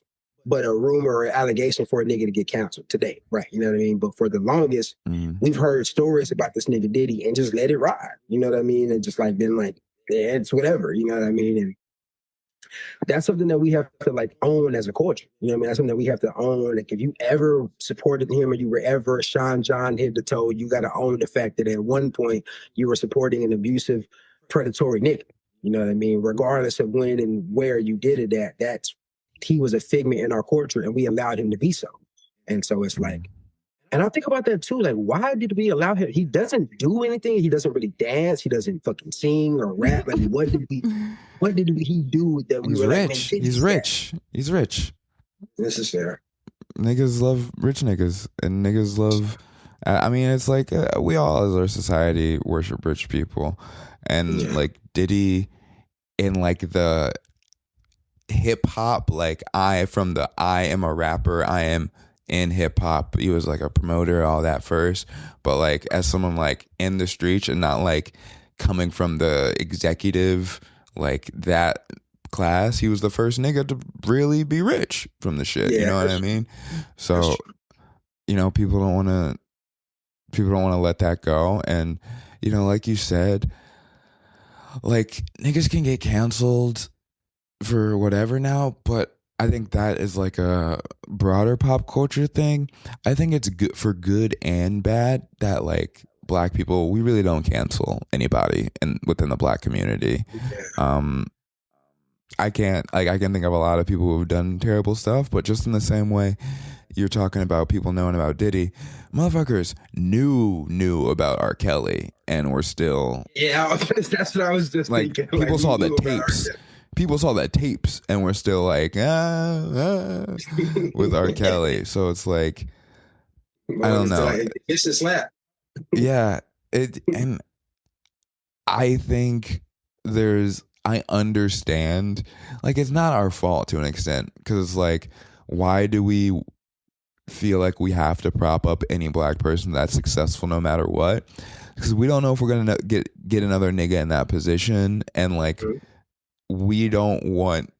but a rumor or allegation for a nigga to get canceled today, right? You know what I mean? But for the longest, we've heard stories about this nigga Diddy and just let it ride. You know what I mean? And just like been like, yeah, it's whatever. You know what I mean? And that's something that we have to like own as a culture. You know what I mean? That's something that we have to own. Like, if you ever supported him or you were ever Sean John head to toe, you got to own the fact that at one point you were supporting an abusive, predatory nigga. You know what I mean? Regardless of when and where you did it at, he was a figment in our culture and we allowed him to be so. And so it's like, and I think about that too. Like, why did we allow him? He doesn't do anything. He doesn't really dance. He doesn't fucking sing or rap. Like, what did he do that we were rich? Like, he's rich. He's rich. This is fair. Niggas love rich niggas, and niggas love I mean, it's like we all, as our society, worship rich people, and Yeah. like Diddy in like the hip hop, like I am a rapper, I am in hip hop. He was like a promoter, all that first, but like as someone like in the streets and not like coming from the executive like that class, he was the first nigga to really be rich from the shit. You Yeah, know what I that's, mean? that's So true. people don't want to let that go, and like you said, like niggas can get canceled for whatever now, but I think that is like a broader pop culture thing. I think it's good for good and bad that like black people, we really don't cancel anybody within the black community. Yeah. Um I can think of a lot of people who've done terrible stuff, but just in the same way you're talking about people knowing about Diddy, motherfuckers knew about R. Kelly and were still Yeah, that's what I was just like thinking. Like people we saw the knew about our tapes. People saw that tapes and were still like with R. Kelly. So it's like I don't Motherfuckers still know. like it's a slap. Yeah, it and I think I understand like it's not our fault to an extent because it's like why do we feel like we have to prop up any black person that's successful no matter what? Because we don't know if we're gonna get another nigga in that position, and like we don't want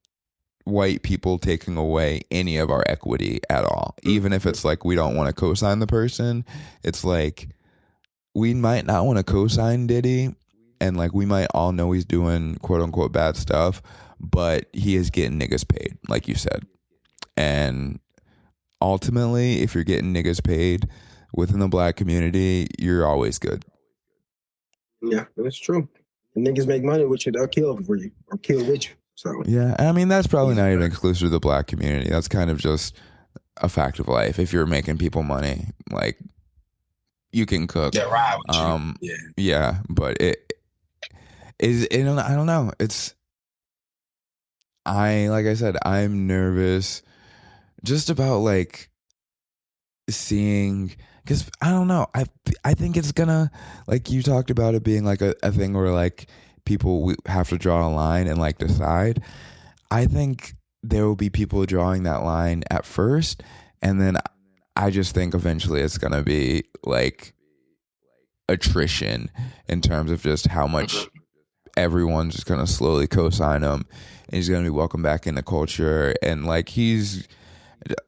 white people taking away any of our equity at all. Even if it's like we don't want to co-sign the person, it's like we might not want to co-sign Diddy, and like we might all know he's doing quote unquote bad stuff, but he is getting niggas paid, like you said. And ultimately, if you're getting niggas paid within the black community, you're always good. Yeah, that's true. The niggas make money with you, they'll kill for you or kill with you. So Yeah, I mean that's probably easy not even fact. exclusive to the black community. That's kind of just a fact of life. If you're making people money, like you can They cook. ride with you. Um, Yeah. yeah, but I don't know. Like I said, I'm nervous just about like seeing because I don't know. I think it's gonna like you talked about it being like a thing where like people have to draw a line and like decide. I think there will be people drawing that line at first, and then I just think eventually it's gonna be like attrition in terms of just how much everyone's just gonna slowly co-sign him, and he's gonna be welcomed back into culture. And like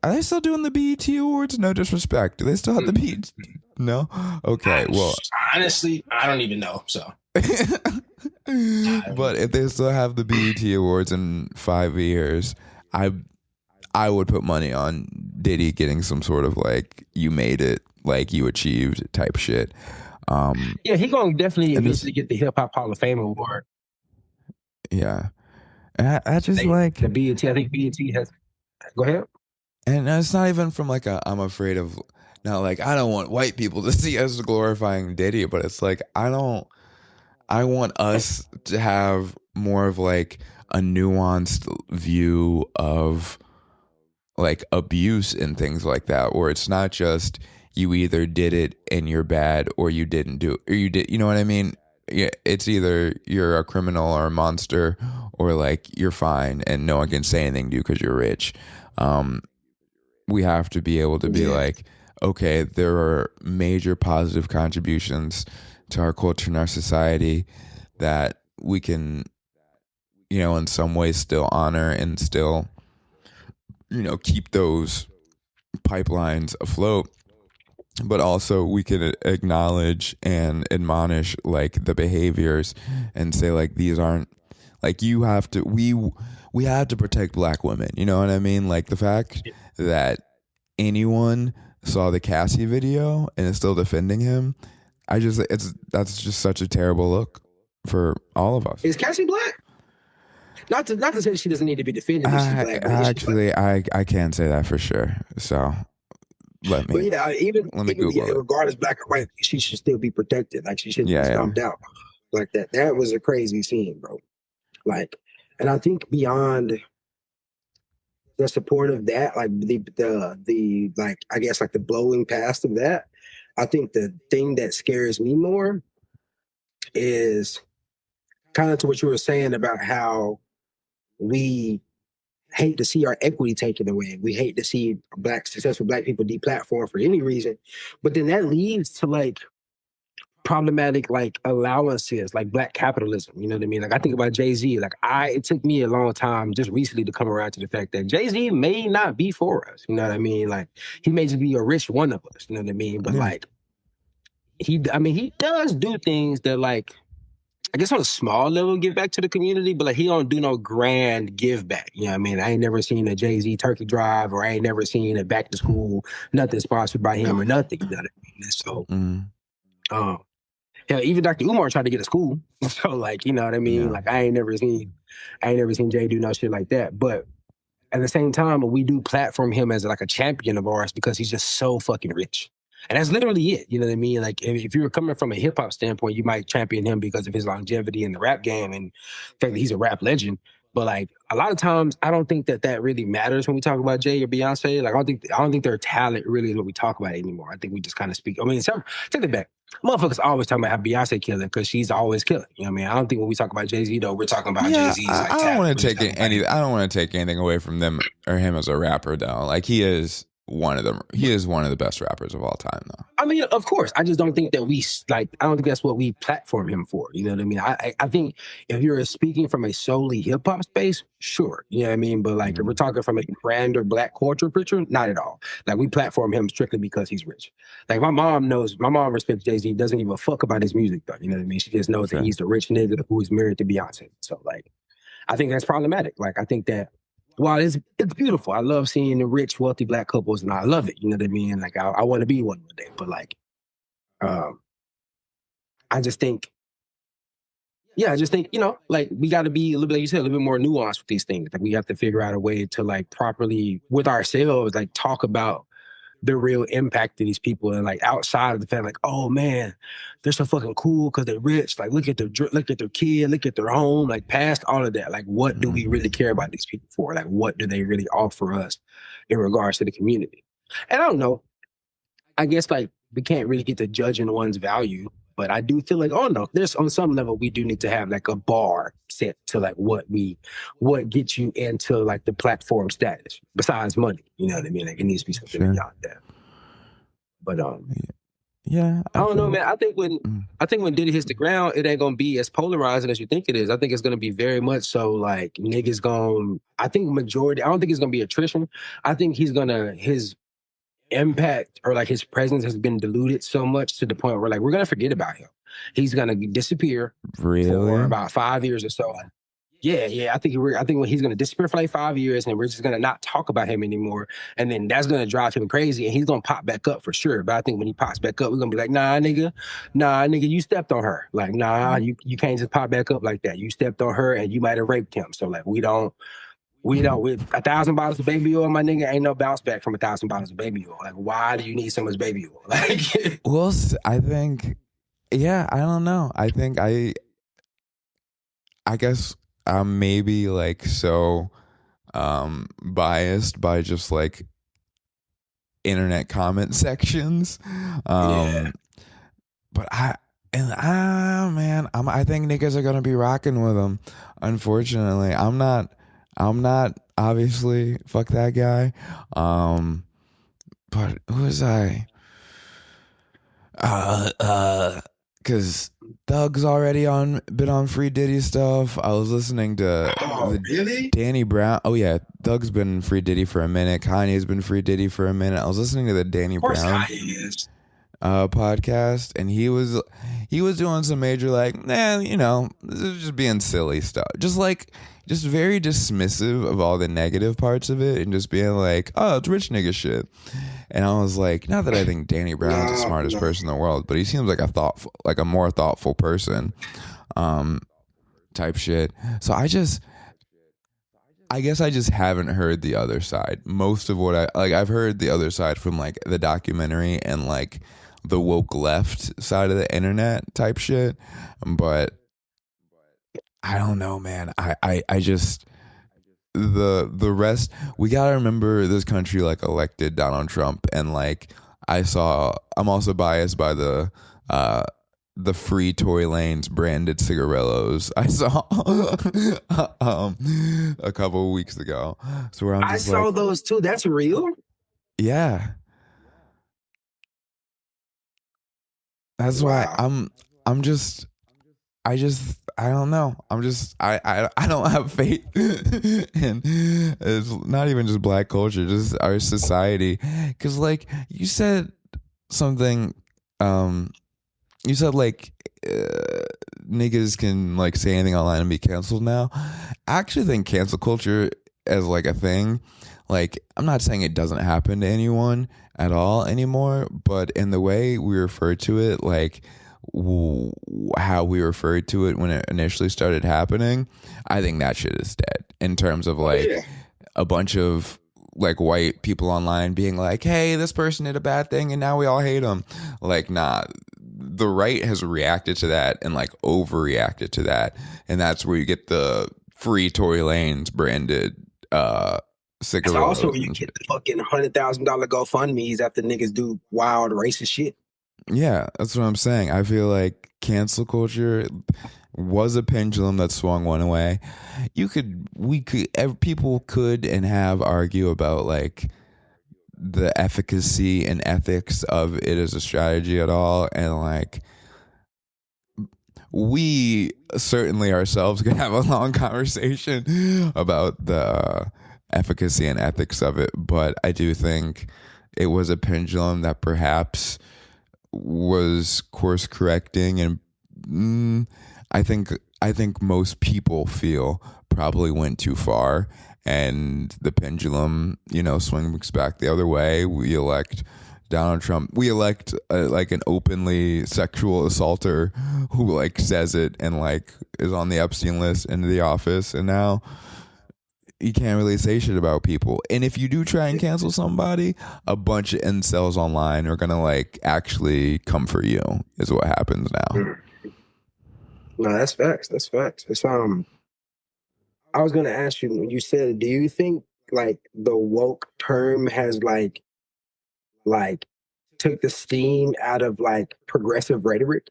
are they still doing the BET Awards? No disrespect. Do they still have the BET? No. Okay. Well, Honestly, I don't even know. So but if they still have the BET Awards in 5 years, I I would put money on Diddy getting some sort of like you made it, like you achieved type shit. yeah, he gonna definitely And this, eventually get the Hip Hop Hall of Fame award. yeah, and I just like, The BET, I think BET has. Go ahead. and it's not even from like I'm afraid of, not like I don't want white people to see us glorifying Diddy, but it's like I want us to have more of like a nuanced view of like abuse and things like that, where it's not just you either did it and you're bad or you didn't do it, or you did, you know what I mean? Yeah, it's either you're a criminal or a monster, or like you're fine and no one can say anything to you because you're rich. Um, we have to be able to be Yeah. like, okay, there are major positive contributions to our culture and our society that we can, in some ways still honor and still, keep those pipelines afloat, but also we can acknowledge and admonish like the behaviors and say like these aren't like you have to we have to protect black women, you know what I mean? Like the fact that anyone saw the Cassie video and is still defending him, that's just such a terrible look for all of us. Is Cassie black? Not to say she doesn't need to be defended if she's I black, but is she black? actually I can't say that for sure. So let But me yeah, even Google it. regardless black or white, she should still be protected. Like she shouldn't be Yeah, yeah. stomped out like that. That was a crazy scene, bro. Like, and I think beyond the support of that, like the like I guess like the blowing past of that, I think the thing that scares me more is kind of to what you were saying about how we hate to see our equity taken away. We hate to see successful black people deplatformed for any reason. But then that leads to like problematic like allowances, like black capitalism. You know what I mean? Like I think about Jay-Z. Like it took me a long time just recently to come around to the fact that Jay-Z may not be for us. You know what I mean? Like he may just be a rich one of us. You know what I mean? But like he does do things that like, I guess on a small level give back to the community, but like he don't do no grand give back. You know what I mean? I ain't never seen a Jay-Z turkey drive, or I ain't never seen a back to school, nothing sponsored by him or nothing. You know what I mean? And so, hell, even Dr. Umar tried to get a school. So like, you know what I mean? Yeah. Like I ain't never seen Jay do no shit like that. But at the same time, we do platform him as like a champion of ours because he's just so fucking rich. And that's literally it. You know what I mean? Like if you were coming from a hip hop standpoint, you might champion him because of his longevity in the rap game and the fact that he's a rap legend. But like a lot of times, I don't think that really matters when we talk about Jay or Beyonce. Like I don't think their talent really is what we talk about anymore. I think we just kind of speak. I mean, take it back. Motherfuckers always talking about how Beyonce killing because she's always killing. You know what I mean? I don't think when we talk about Jay-Z though, we're talking about Jay-Z's like I don't want to take I don't want to take anything away from them or him as a rapper though. Like he is one of the best rappers of all time though. I mean, of course. I just don't think that I don't think that's what we platform him for. You know what I mean? I think if you're speaking from a solely hip hop space, sure. You know what I mean? But like if we're talking from a grander black culture picture, not at all. Like we platform him strictly because he's rich. Like my mom respects Jay-Z, doesn't give a fuck about his music though. You know what I mean? She just knows that he's the rich nigga who's married to Beyonce. So like, I think that's problematic. Like I think that while it's beautiful, I love seeing the rich, wealthy black couples, and I love it. You know what I mean? Like I want to be one day, but like, I just think, you know, like we got to be a little bit, like you said, a little bit more nuanced with these things. Like we have to figure out a way to like properly with ourselves, like talk about the real impact of these people, and like outside of the fact, like, oh man, they're so fucking cool because they're rich. Like look at their kid, look at their home. Like past all of that, like what do we really care about these people for? Like what do they really offer us in regards to the community? And I don't know. I guess like we can't really get to judging one's value, but I do feel like, oh no, there's on some level we do need to have like a bar set to like what gets you into like the platform status besides money. You know what I mean? Like it needs to be something beyond that. But yeah, I don't know, man. I think when Diddy hits the ground, it ain't gonna be as polarizing as you think it is. I think it's gonna be very much so like niggas I think majority. I don't think it's gonna be attrition. I think his impact or like his presence has been diluted so much to the point where like we're gonna forget about him. He's gonna disappear for about 5 years or so. Yeah. I think he's gonna disappear for like 5 years, and we're just gonna not talk about him anymore. And then that's gonna drive him crazy, and he's gonna pop back up for sure. But I think when he pops back up, we're gonna be like, nah, nigga, you stepped on her. Like, nah, you can't just pop back up like that. You stepped on her, and you might have raped him. So like, with 1,000 bottles of baby oil, my nigga, ain't no bounce back from 1,000 bottles of baby oil. Like, why do you need so much baby oil? Like, well, I think, yeah, I don't know. I think I guess I'm maybe like so biased by just like internet comment sections. But I think niggas are gonna be rocking with them. Unfortunately, I'm not obviously, fuck that guy. But who was I? Because Thug's already been on Free Diddy stuff. I was listening to really? Danny Brown. Oh yeah, Thug's been Free Diddy for a minute. Kanye's been Free Diddy for a minute. I was listening to the Danny Brown podcast, and he was doing some major like, you know, this is just being silly stuff, just very dismissive of all the negative parts of it, and just being like, oh, it's rich nigga shit. And I was like, not that I think Danny Brown's the smartest person in the world, but he seems like a more thoughtful person, type shit. So I guess I just haven't heard the other side. Most of what I've heard the other side from like the documentary and like the woke left side of the internet type shit. But I don't know, man. I just the rest, we gotta remember this country like elected Donald Trump, and like I'm also biased by the free Tory Lanes branded cigarillos I saw a couple of weeks ago. So where I'm I just like, saw those too. That's real. yeah. That's why Wow. I don't know. I don't have faith in it's not even just black culture, just our society. Cause like you said something, you said like niggas can like say anything online and be canceled now. I actually think cancel culture as like a thing, like I'm not saying it doesn't happen to anyone at all anymore, but in the way we refer to it, like how we referred to it when it initially started happening, I think that shit is dead in terms of like Yeah. a bunch of like white people online being like, hey, this person did a bad thing and now we all hate them. Like, nah, the right has reacted to that and like overreacted to that. And that's where you get the free Tory Lanes branded That's also cigarillos where you and get shit. the fucking $100,000 GoFundMe's after niggas do wild racist shit. Yeah, that's what I'm saying. I feel like cancel culture was a pendulum that swung one way. People could and have argue about like the efficacy and ethics of it as a strategy at all, and like we certainly ourselves could have a long conversation about the efficacy and ethics of it. But I do think it was a pendulum that perhaps was course correcting, and I think most people feel probably went too far, and the pendulum, swings back the other way. We elect Donald Trump. We elect like an openly sexual assaulter who like says it and like is on the Epstein list into the office, and now you can't really say shit about people. And if you do try and cancel somebody, a bunch of incels online are gonna like actually come for you. Is what happens now. No, that's facts. That's facts. It's I was gonna ask you when you said, do you think like the woke term has like took the steam out of like progressive rhetoric?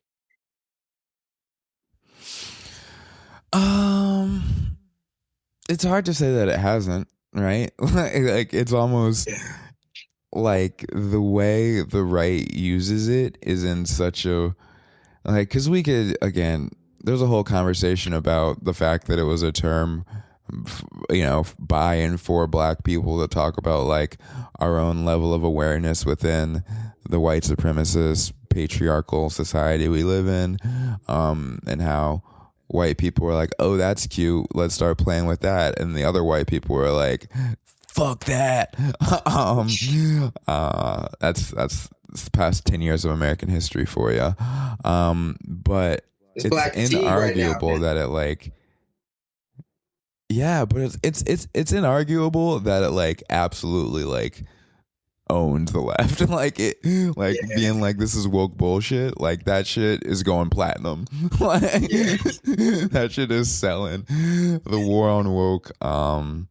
Um, it's hard to say that it hasn't, right? Like it's almost like the way the right uses it is in such a like, because we could again, there's a whole conversation about the fact that it was a term, by and for black people to talk about like our own level of awareness within the white supremacist patriarchal society we live in, and how white people were like, oh, that's cute, let's start playing with that, and the other white people were like, fuck that. That's the past 10 years of American history for you. But It's it's black fatigue right now, inarguable man. that it like, yeah, but it's inarguable that it like absolutely like owned the left. Like it, like Yeah, being like, this is woke bullshit, like that shit is going platinum. Like yeah. that shit is selling. The war on woke, the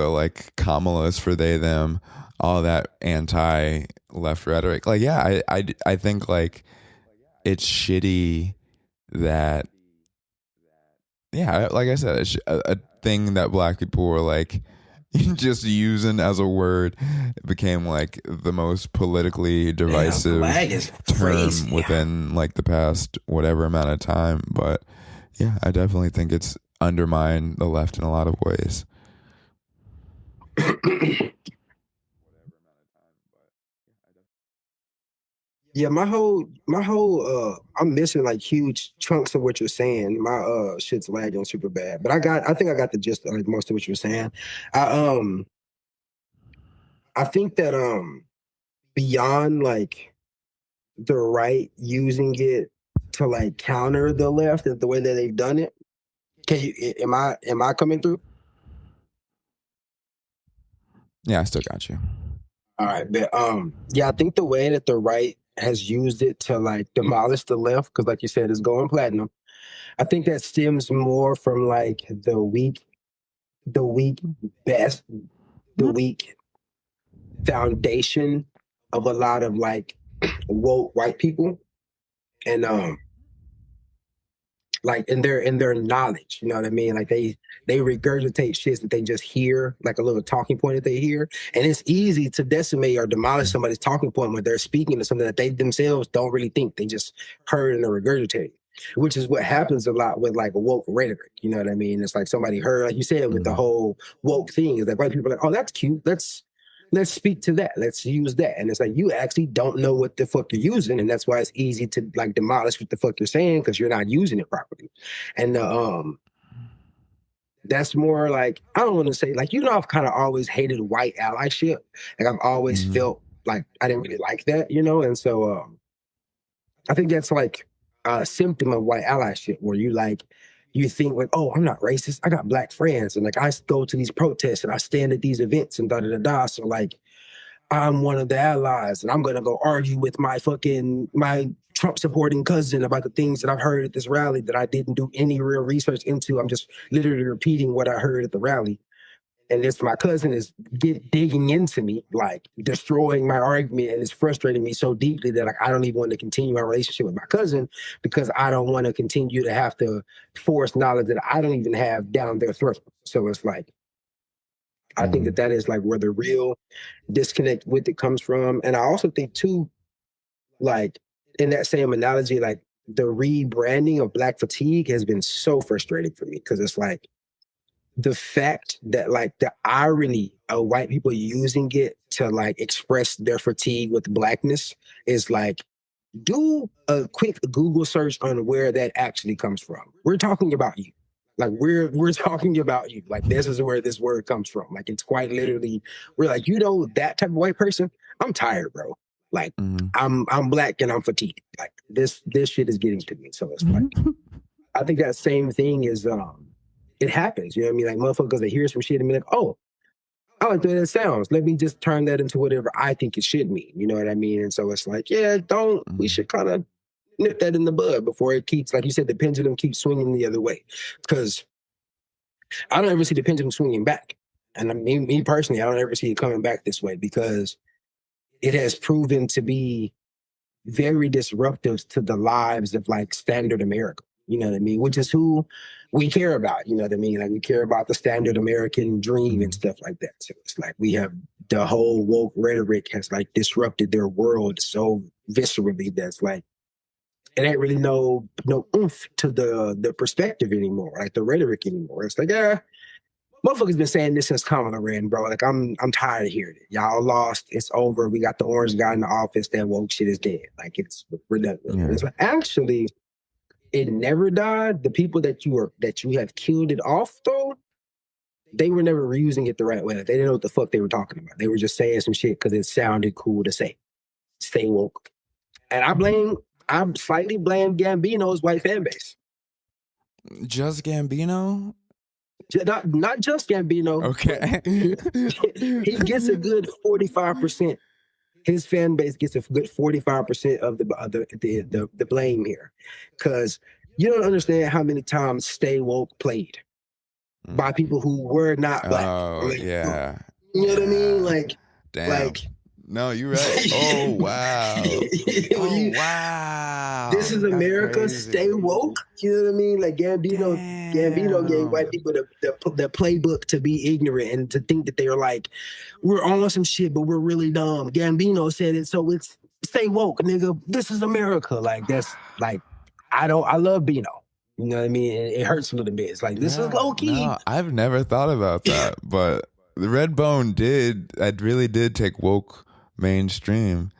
like Kamala's for they them, all that anti left rhetoric. Like, yeah, I think like it's shitty that, yeah, like I said, it's a thing that black people were like just using as a word. It became like the most politically Damn, divisive flag is term crazy. within like the past whatever amount of time. But yeah, I definitely think it's undermined the left in a lot of ways. Yeah, my whole I'm missing like huge chunks of what you're saying. My shit's lagging super bad. But I think I got the gist of like most of what you're saying. I um I think that beyond like the right using it to like counter the left the way that they've done it. Can you am I coming through? Yeah, I still got you. All right, but yeah, I think the way that the right has used it to like demolish the left, because like you said, it's going platinum. I think that stems more from like the weak best, the weak foundation of a lot of like woke white people, and like in their knowledge, you know what I mean? Like they regurgitate shit that they just hear, like a little talking point that they hear, and it's easy to decimate or demolish somebody's talking point when they're speaking to something that they themselves don't really think, they just heard and are regurgitating, which is what happens a lot with like woke rhetoric. You know what I mean? It's like somebody heard, like you said, with the whole woke thing, is like white people are like, oh, that's cute. Let's speak to that. Let's use that. And it's like, you actually don't know what the fuck you're using. And that's why it's easy to like demolish what the fuck you're saying, because you're not using it properly. And that's more like, I don't want to say like, I've kind of always hated white allyship. Like I've always felt like I didn't really like that, And so I think that's like a symptom of white allyship, where you think like, oh, I'm not racist. I got black friends, and like I go to these protests and I stand at these events and da da da da. So like, I'm one of the allies, and I'm gonna go argue with my Trump supporting cousin about the things that I've heard at this rally that I didn't do any real research into. I'm just literally repeating what I heard at the rally. And this, my cousin is digging into me, like destroying my argument, and it's frustrating me so deeply that like I don't even want to continue my relationship with my cousin, because I don't want to continue to have to force knowledge that I don't even have down their throat. So it's like, I think that is like where the real disconnect with it comes from. And I also think too, like in that same analogy, like the rebranding of Black fatigue has been so frustrating for me, because it's like, the fact that like the irony of white people using it to like express their fatigue with blackness is like, do a quick Google search on where that actually comes from. We're talking about you. Like we're talking about you. Like this is where this word comes from. Like it's quite literally, we're like, that type of white person, I'm tired, bro. Like I'm black and I'm fatigued. Like this shit is getting to me. So it's like, I think that same thing is it happens, you know what I mean? Like motherfuckers that hear some shit and be like, oh, I like the way that sounds. Let me just turn that into whatever I think it should mean. You know what I mean? And so it's like, yeah, we should kind of nip that in the bud before it keeps, like you said, the pendulum keeps swinging the other way. Because I don't ever see the pendulum swinging back. And I mean, me personally, I don't ever see it coming back this way, because it has proven to be very disruptive to the lives of like standard America. You know what I mean? Which is who we care about. You know what I mean? Like we care about the standard American dream and stuff like that. So it's like we have the whole woke rhetoric has like disrupted their world so viscerally that's like, it ain't really no oomph to the perspective anymore, like the rhetoric anymore. It's like, yeah, motherfuckers been saying this since Kamala ran, bro. Like I'm tired of hearing it. Y'all lost. It's over. We got the orange guy in the office. That woke shit is dead. Like we're done. Yeah. It's like, actually, it never died. The people that you have killed it off though, they were never reusing it the right way. They didn't know what the fuck they were talking about. They were just saying some shit because it sounded cool to say. Stay woke. And I slightly blame Gambino's white fan base. Just Gambino? Not just Gambino. Okay. He gets a good 45%. His fan base gets a good 45% of the blame here. Because you don't understand how many times Stay Woke played by people who were not black. Oh, like, yeah. You know what I mean? Like, damn. Like, no, you're right. Oh, wow. Wow. This is America. Stay woke. You know what I mean? Like Gambino gave white people the playbook to be ignorant and to think that they were like, we're on some shit, but we're really dumb. Gambino said it, so it's stay woke, nigga. This is America. Like that's like, I love Bino. You know what I mean? It hurts a little bit. It's like, this is low key. No, I've never thought about that, but the Redbone really did take woke mainstream.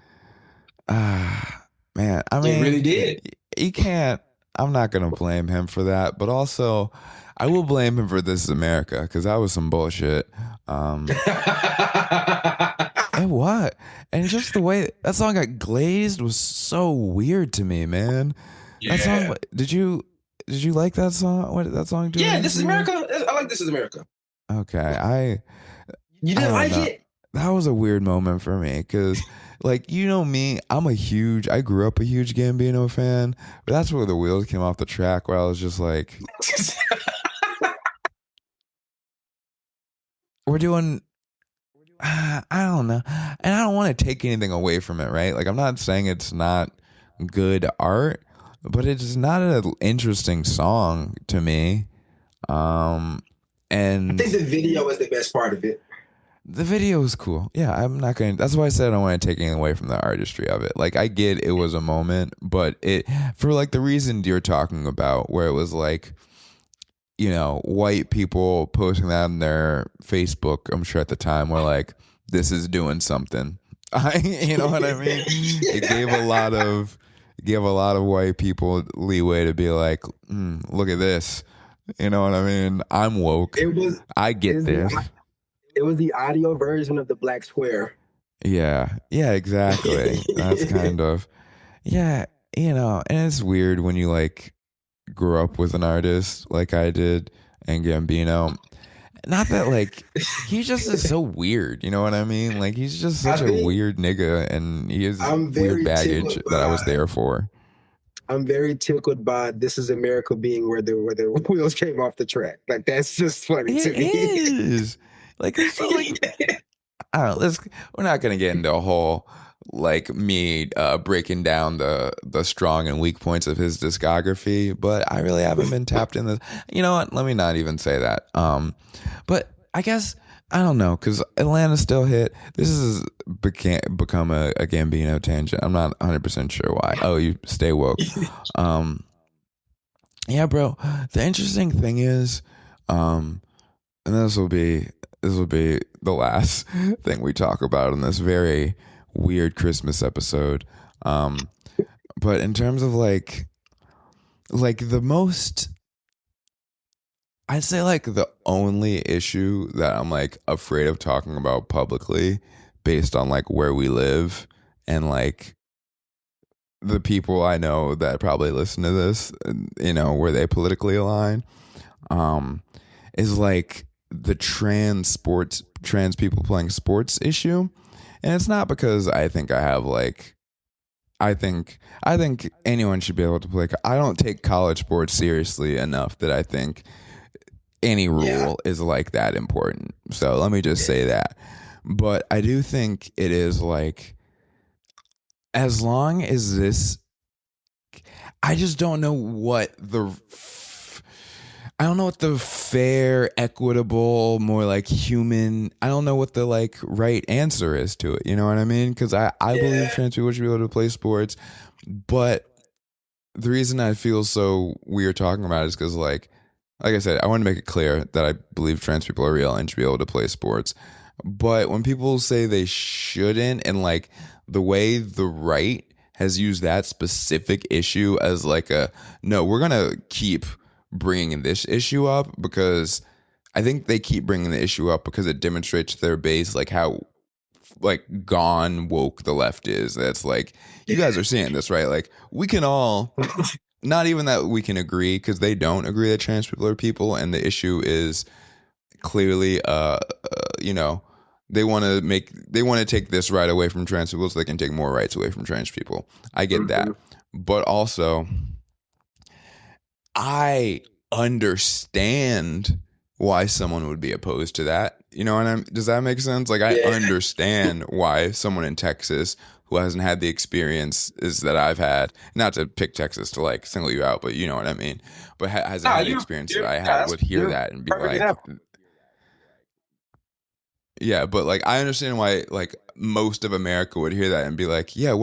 Man, I mean, it really did. He can't. I'm not gonna blame him for that, but also I will blame him for This Is America, because that was some bullshit. And what? And just the way that song got glazed was so weird to me, man. Yeah. That song. Did you like that song? What did that song do? Yeah, This Is America. I like This Is America. Okay, you didn't like it? That was a weird moment for me, because, like, you know me, I grew up a huge Gambino fan, but that's where the wheels came off the track, where I was just like, we're doing I don't know. And I don't want to take anything away from it, right? Like, I'm not saying it's not good art, but it's not an interesting song to me. I think the And video was the best part of it. the video is cool. Yeah, I'm not going to, that's why I said I don't want to take anything away from the artistry of it. Like, I get it was a moment, but it, for like the reason you're talking about, where it was like, you know, white people posting that on their Facebook, I'm sure at the time, were like, this is doing something. You know what I mean? It gave a lot of white people leeway to be like, look at this. You know what I mean? I'm woke. I get this. It was the audio version of the Black Square. Yeah, exactly. That's kind of, yeah, you know, and it's weird when you like grew up with an artist like I did and Gambino. Not that like he just is so weird, you know what I mean? Like he's just such a weird nigga, and he has weird baggage that I was there for. I'm very tickled by "This Is America" being where the wheels came off the track. Like that's just funny to me. It is. Like it's so like I don't know, we're not gonna get into a whole like me breaking down the strong and weak points of his discography, but I really haven't been tapped in this. You know what? Let me not even say that. But I guess I don't know, because Atlanta still hit. This has become a Gambino tangent. I'm not 100% sure why. Oh, you stay woke. Yeah, bro. The interesting thing is, and this will be the last thing we talk about in this very weird Christmas episode. But in terms of like the most, I'd say like the only issue that I'm like afraid of talking about publicly based on like where we live and like the people I know that probably listen to this, you know, where they politically align, is like the trans people playing sports issue. And it's not because I think I have like, I think anyone should be able to play. I don't take college sports seriously enough that I think any rule is like that important. So let me just say that. But I do think it is like, as long as this, I just don't know what the, I don't know what the fair, equitable, more like human, I don't know what the like right answer is to it. You know what I mean? Because I believe trans people should be able to play sports. But the reason I feel so weird talking about it is because like I said, I want to make it clear that I believe trans people are real and should be able to play sports. But when people say they shouldn't, and like the way the right has used that specific issue as like a, no, we're going to keep bringing this issue up, because I think they keep bringing the issue up because it demonstrates to their base like how like gone woke the left is. That's like, you guys are seeing this, right? Like we can all, not even that we can agree, because they don't agree that trans people are people, and the issue is clearly you know, they want to take this right away from trans people so they can take more rights away from trans people. I get that. But also I understand why someone would be opposed to that. You know what I mean? Does that make sense? Like I understand why someone in Texas who hasn't had the experiences that I've had, not to pick Texas to like single you out, but you know what I mean, but hasn't had the experience that I had, would hear that and be like, yeah, but like I understand why like most of America would hear that and be like, yeah,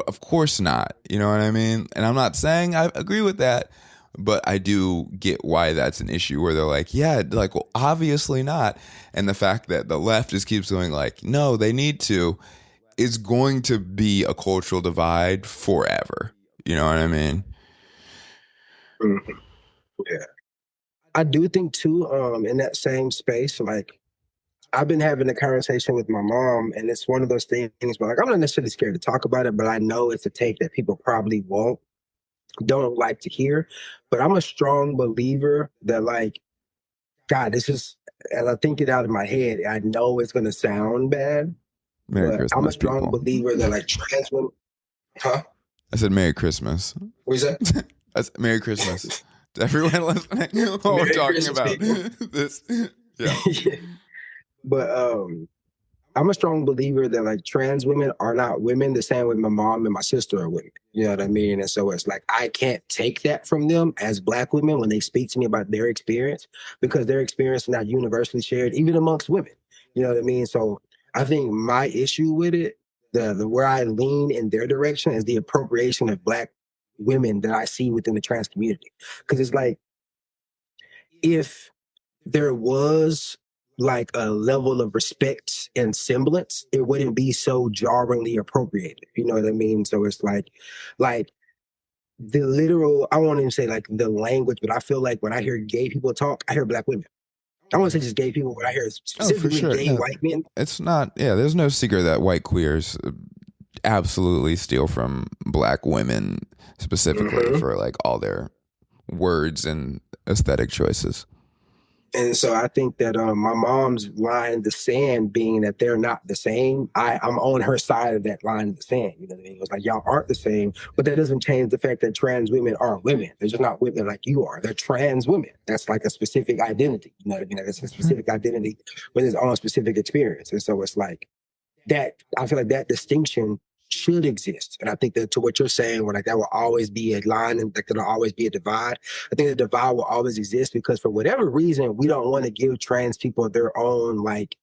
of course not. You know what I mean? And I'm not saying I agree with that, but I do get why that's an issue where they're like, yeah, like, well, obviously not. And the fact that the left just keeps going like, no, they need to, is going to be a cultural divide forever. You know what I mean? Mm-hmm. Yeah. I do think too, in that same space, like I've been having a conversation with my mom, and it's one of those things, but like I'm not necessarily scared to talk about it, but I know it's a take that people probably don't like to hear. But I'm a strong believer that like, God, this is, as I think it out in my head, I know it's gonna sound bad. Merry Christmas, I'm a strong people. believer that like trans women, huh? I said Merry Christmas. What is that? Merry Christmas to everyone listening while we're talking Christmas, about this. Yeah. But I'm a strong believer that like trans women are not women the same way my mom and my sister are women. You know what I mean? And so it's like I can't take that from them as Black women when they speak to me about their experience, because their experience is not universally shared even amongst women. You know what I mean? So I think my issue with it, the where I lean in their direction, is the appropriation of Black women that I see within the trans community. Because it's like, if there was like a level of respect and semblance, it wouldn't be so jarringly appropriated. You know what I mean? So it's like the literal, I won't even say like the language, but I feel like when I hear gay people talk, I hear Black women. I won't say just gay people, but I hear Oh, for specifically sure. gay No, white men. it's not. Yeah, there's no secret that white queers absolutely steal from Black women specifically Mhm. for like all their words and aesthetic choices. And so I think that my mom's line in the sand being that they're not the same, I'm on her side of that line in the sand. You know what I mean? It's like, y'all aren't the same, but that doesn't change the fact that trans women are women. They're just not women like you are. They're trans women. That's like a specific identity. You know what I mean? That's a specific identity with its own specific experience. And so it's like that, I feel like that distinction should exist. And I think that to what you're saying, where like that will always be a line and like there'll always be a divide. I think the divide will always exist because for whatever reason, we don't want to give trans people their own like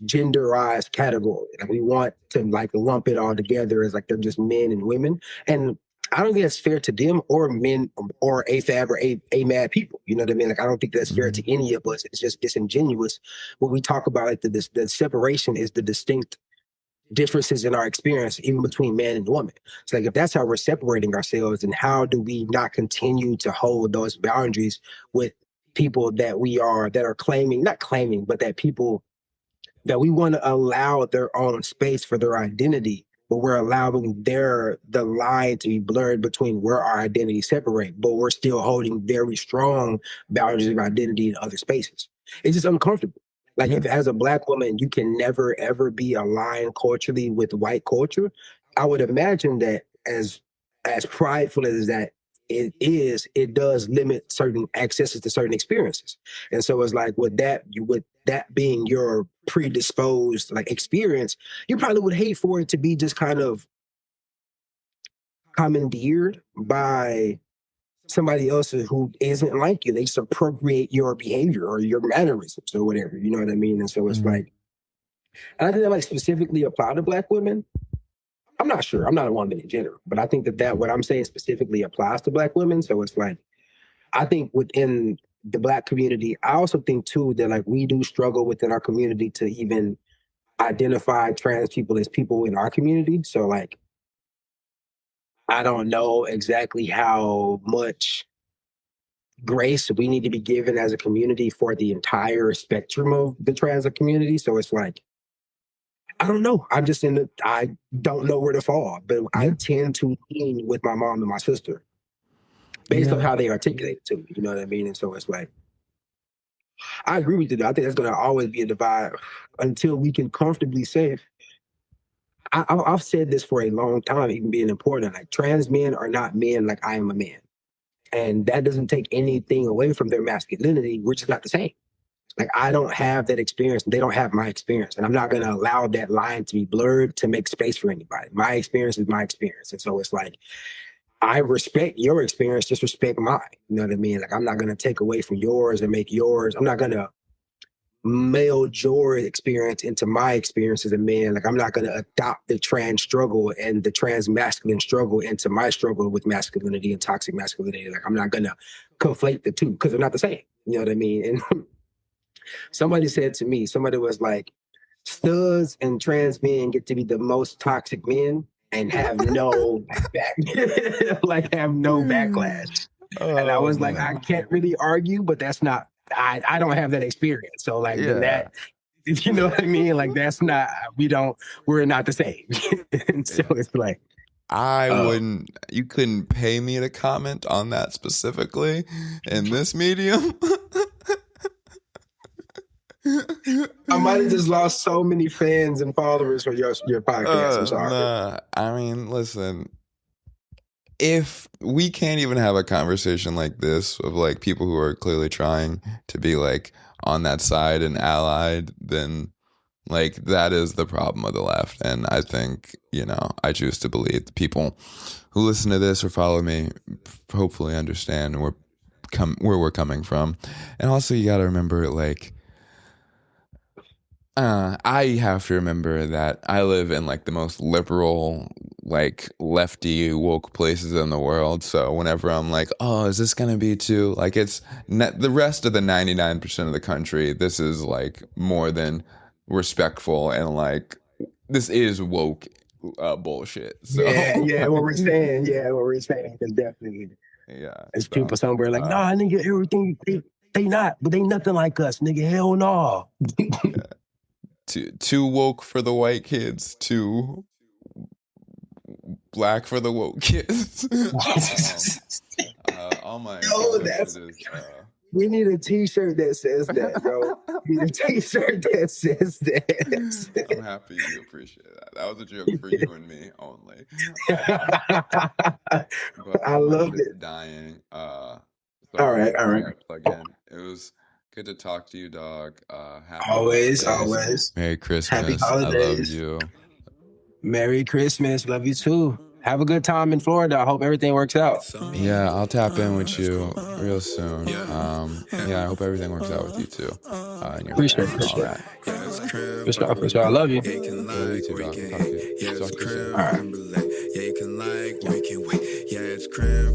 genderized category. Like we want to like lump it all together as like they're just men and women. And I don't think that's fair to them or men or AFAB or AMAD people. You know what I mean? Like I don't think that's fair Mhm. to any of us. It's just disingenuous when we talk about like the separation is the distinct differences in our experience, even between man and woman. It's like if that's how we're separating ourselves, then how do we not continue to hold those boundaries with people that are claiming, not claiming, but that people that we want to allow their own space for their identity, but we're allowing the line to be blurred between where our identities separate, but we're still holding very strong boundaries of identity in other spaces. It's just uncomfortable. Like Yeah. if as a Black woman you can never ever be aligned culturally with white culture, I would imagine that as prideful as that it is, it does limit certain accesses to certain experiences. And so it's like with that being your predisposed like experience, you probably would hate for it to be just kind of commandeered by somebody else who isn't like you. They just appropriate your behavior or your mannerisms or whatever. You know what I mean? And so it's Mhm. like, and I think that like specifically apply to Black women. I'm not sure. I'm not a woman in general, but I think that what I'm saying specifically applies to Black women. So it's like, I think within the Black community, I also think too that like we do struggle within our community to even identify trans people as people in our community. So like I don't know exactly how much grace we need to be given as a community for the entire spectrum of the trans community. So it's like I don't know. I don't know where to fall, but I Yeah. tend to lean with my mom and my sister based on Yeah. how they articulate it to me. You know what I mean? And so it's like I agree with you. Though. I think there's going to always be a divide until we can comfortably say I've said this for a long time, even being important. Like trans men are not men like I am a man. And that doesn't take anything away from their masculinity. We're just not the same. Like I don't have that experience. They don't have my experience. And I'm not going to allow that line to be blurred to make space for anybody. My experience is my experience. And so it's like, I respect your experience, just respect mine. You know what I mean? Like I'm not going to take away from yours and make yours. I'm not going to meld your experience into my experience as a man. Like I'm not going to adopt the trans struggle and the trans masculine struggle into my struggle with masculinity and toxic masculinity. Like I'm not going to conflate the two because they're not the same. You know what I mean? And somebody said to me, somebody was like, studs and trans men get to be the most toxic men and have no back, like have no backlash. And I Oh was like, I man. can't really argue, but that's not. I don't have that experience. So like then Yeah. that you know what I mean? Like that's not we're not the same. And so it's like, I oh. wouldn't, you couldn't pay me to comment on that specifically in this medium. I might have just lost so many fans and followers for your podcast. I'm sorry. Nah, I mean, listen, if we can't even have a conversation like this of like people who are clearly trying to be like on that side and allied, then Like, that is the problem of the left. And I think, I choose to believe the people who listen to this or follow me hopefully understand where we're coming from. And also, you got to remember, like, I have to remember that I live in like the most liberal, like lefty woke places in the world. So whenever I'm like, oh, is this going to be too, like, it's the rest of the 99% of the country, this is like more than respectful, and like, this is woke bullshit. So what we're saying, is definitely. yeah. There's people somewhere like, nah, nigga, everything, they not, but they nothing like us, nigga, hell no. Too woke for the white kids, too black for the woke kids. All my we need a t-shirt that says that, bro. We need a t-shirt that says that. I'm happy you appreciate that. That was a joke for you and me only. But I love it. Dying. All right. Again, it was good to talk to you, dog. Always. Merry Christmas. Happy holidays. I love you. Merry Christmas. Love you too. Have a good time in Florida. I hope everything works out. Yeah, I'll tap in with you real soon. I hope everything works out with you too. And your Appreciate all that. For sure. I love you. Love you too, dog. Talk to you soon. All right. Yeah, you can like, we can wait. Yeah, it's Creme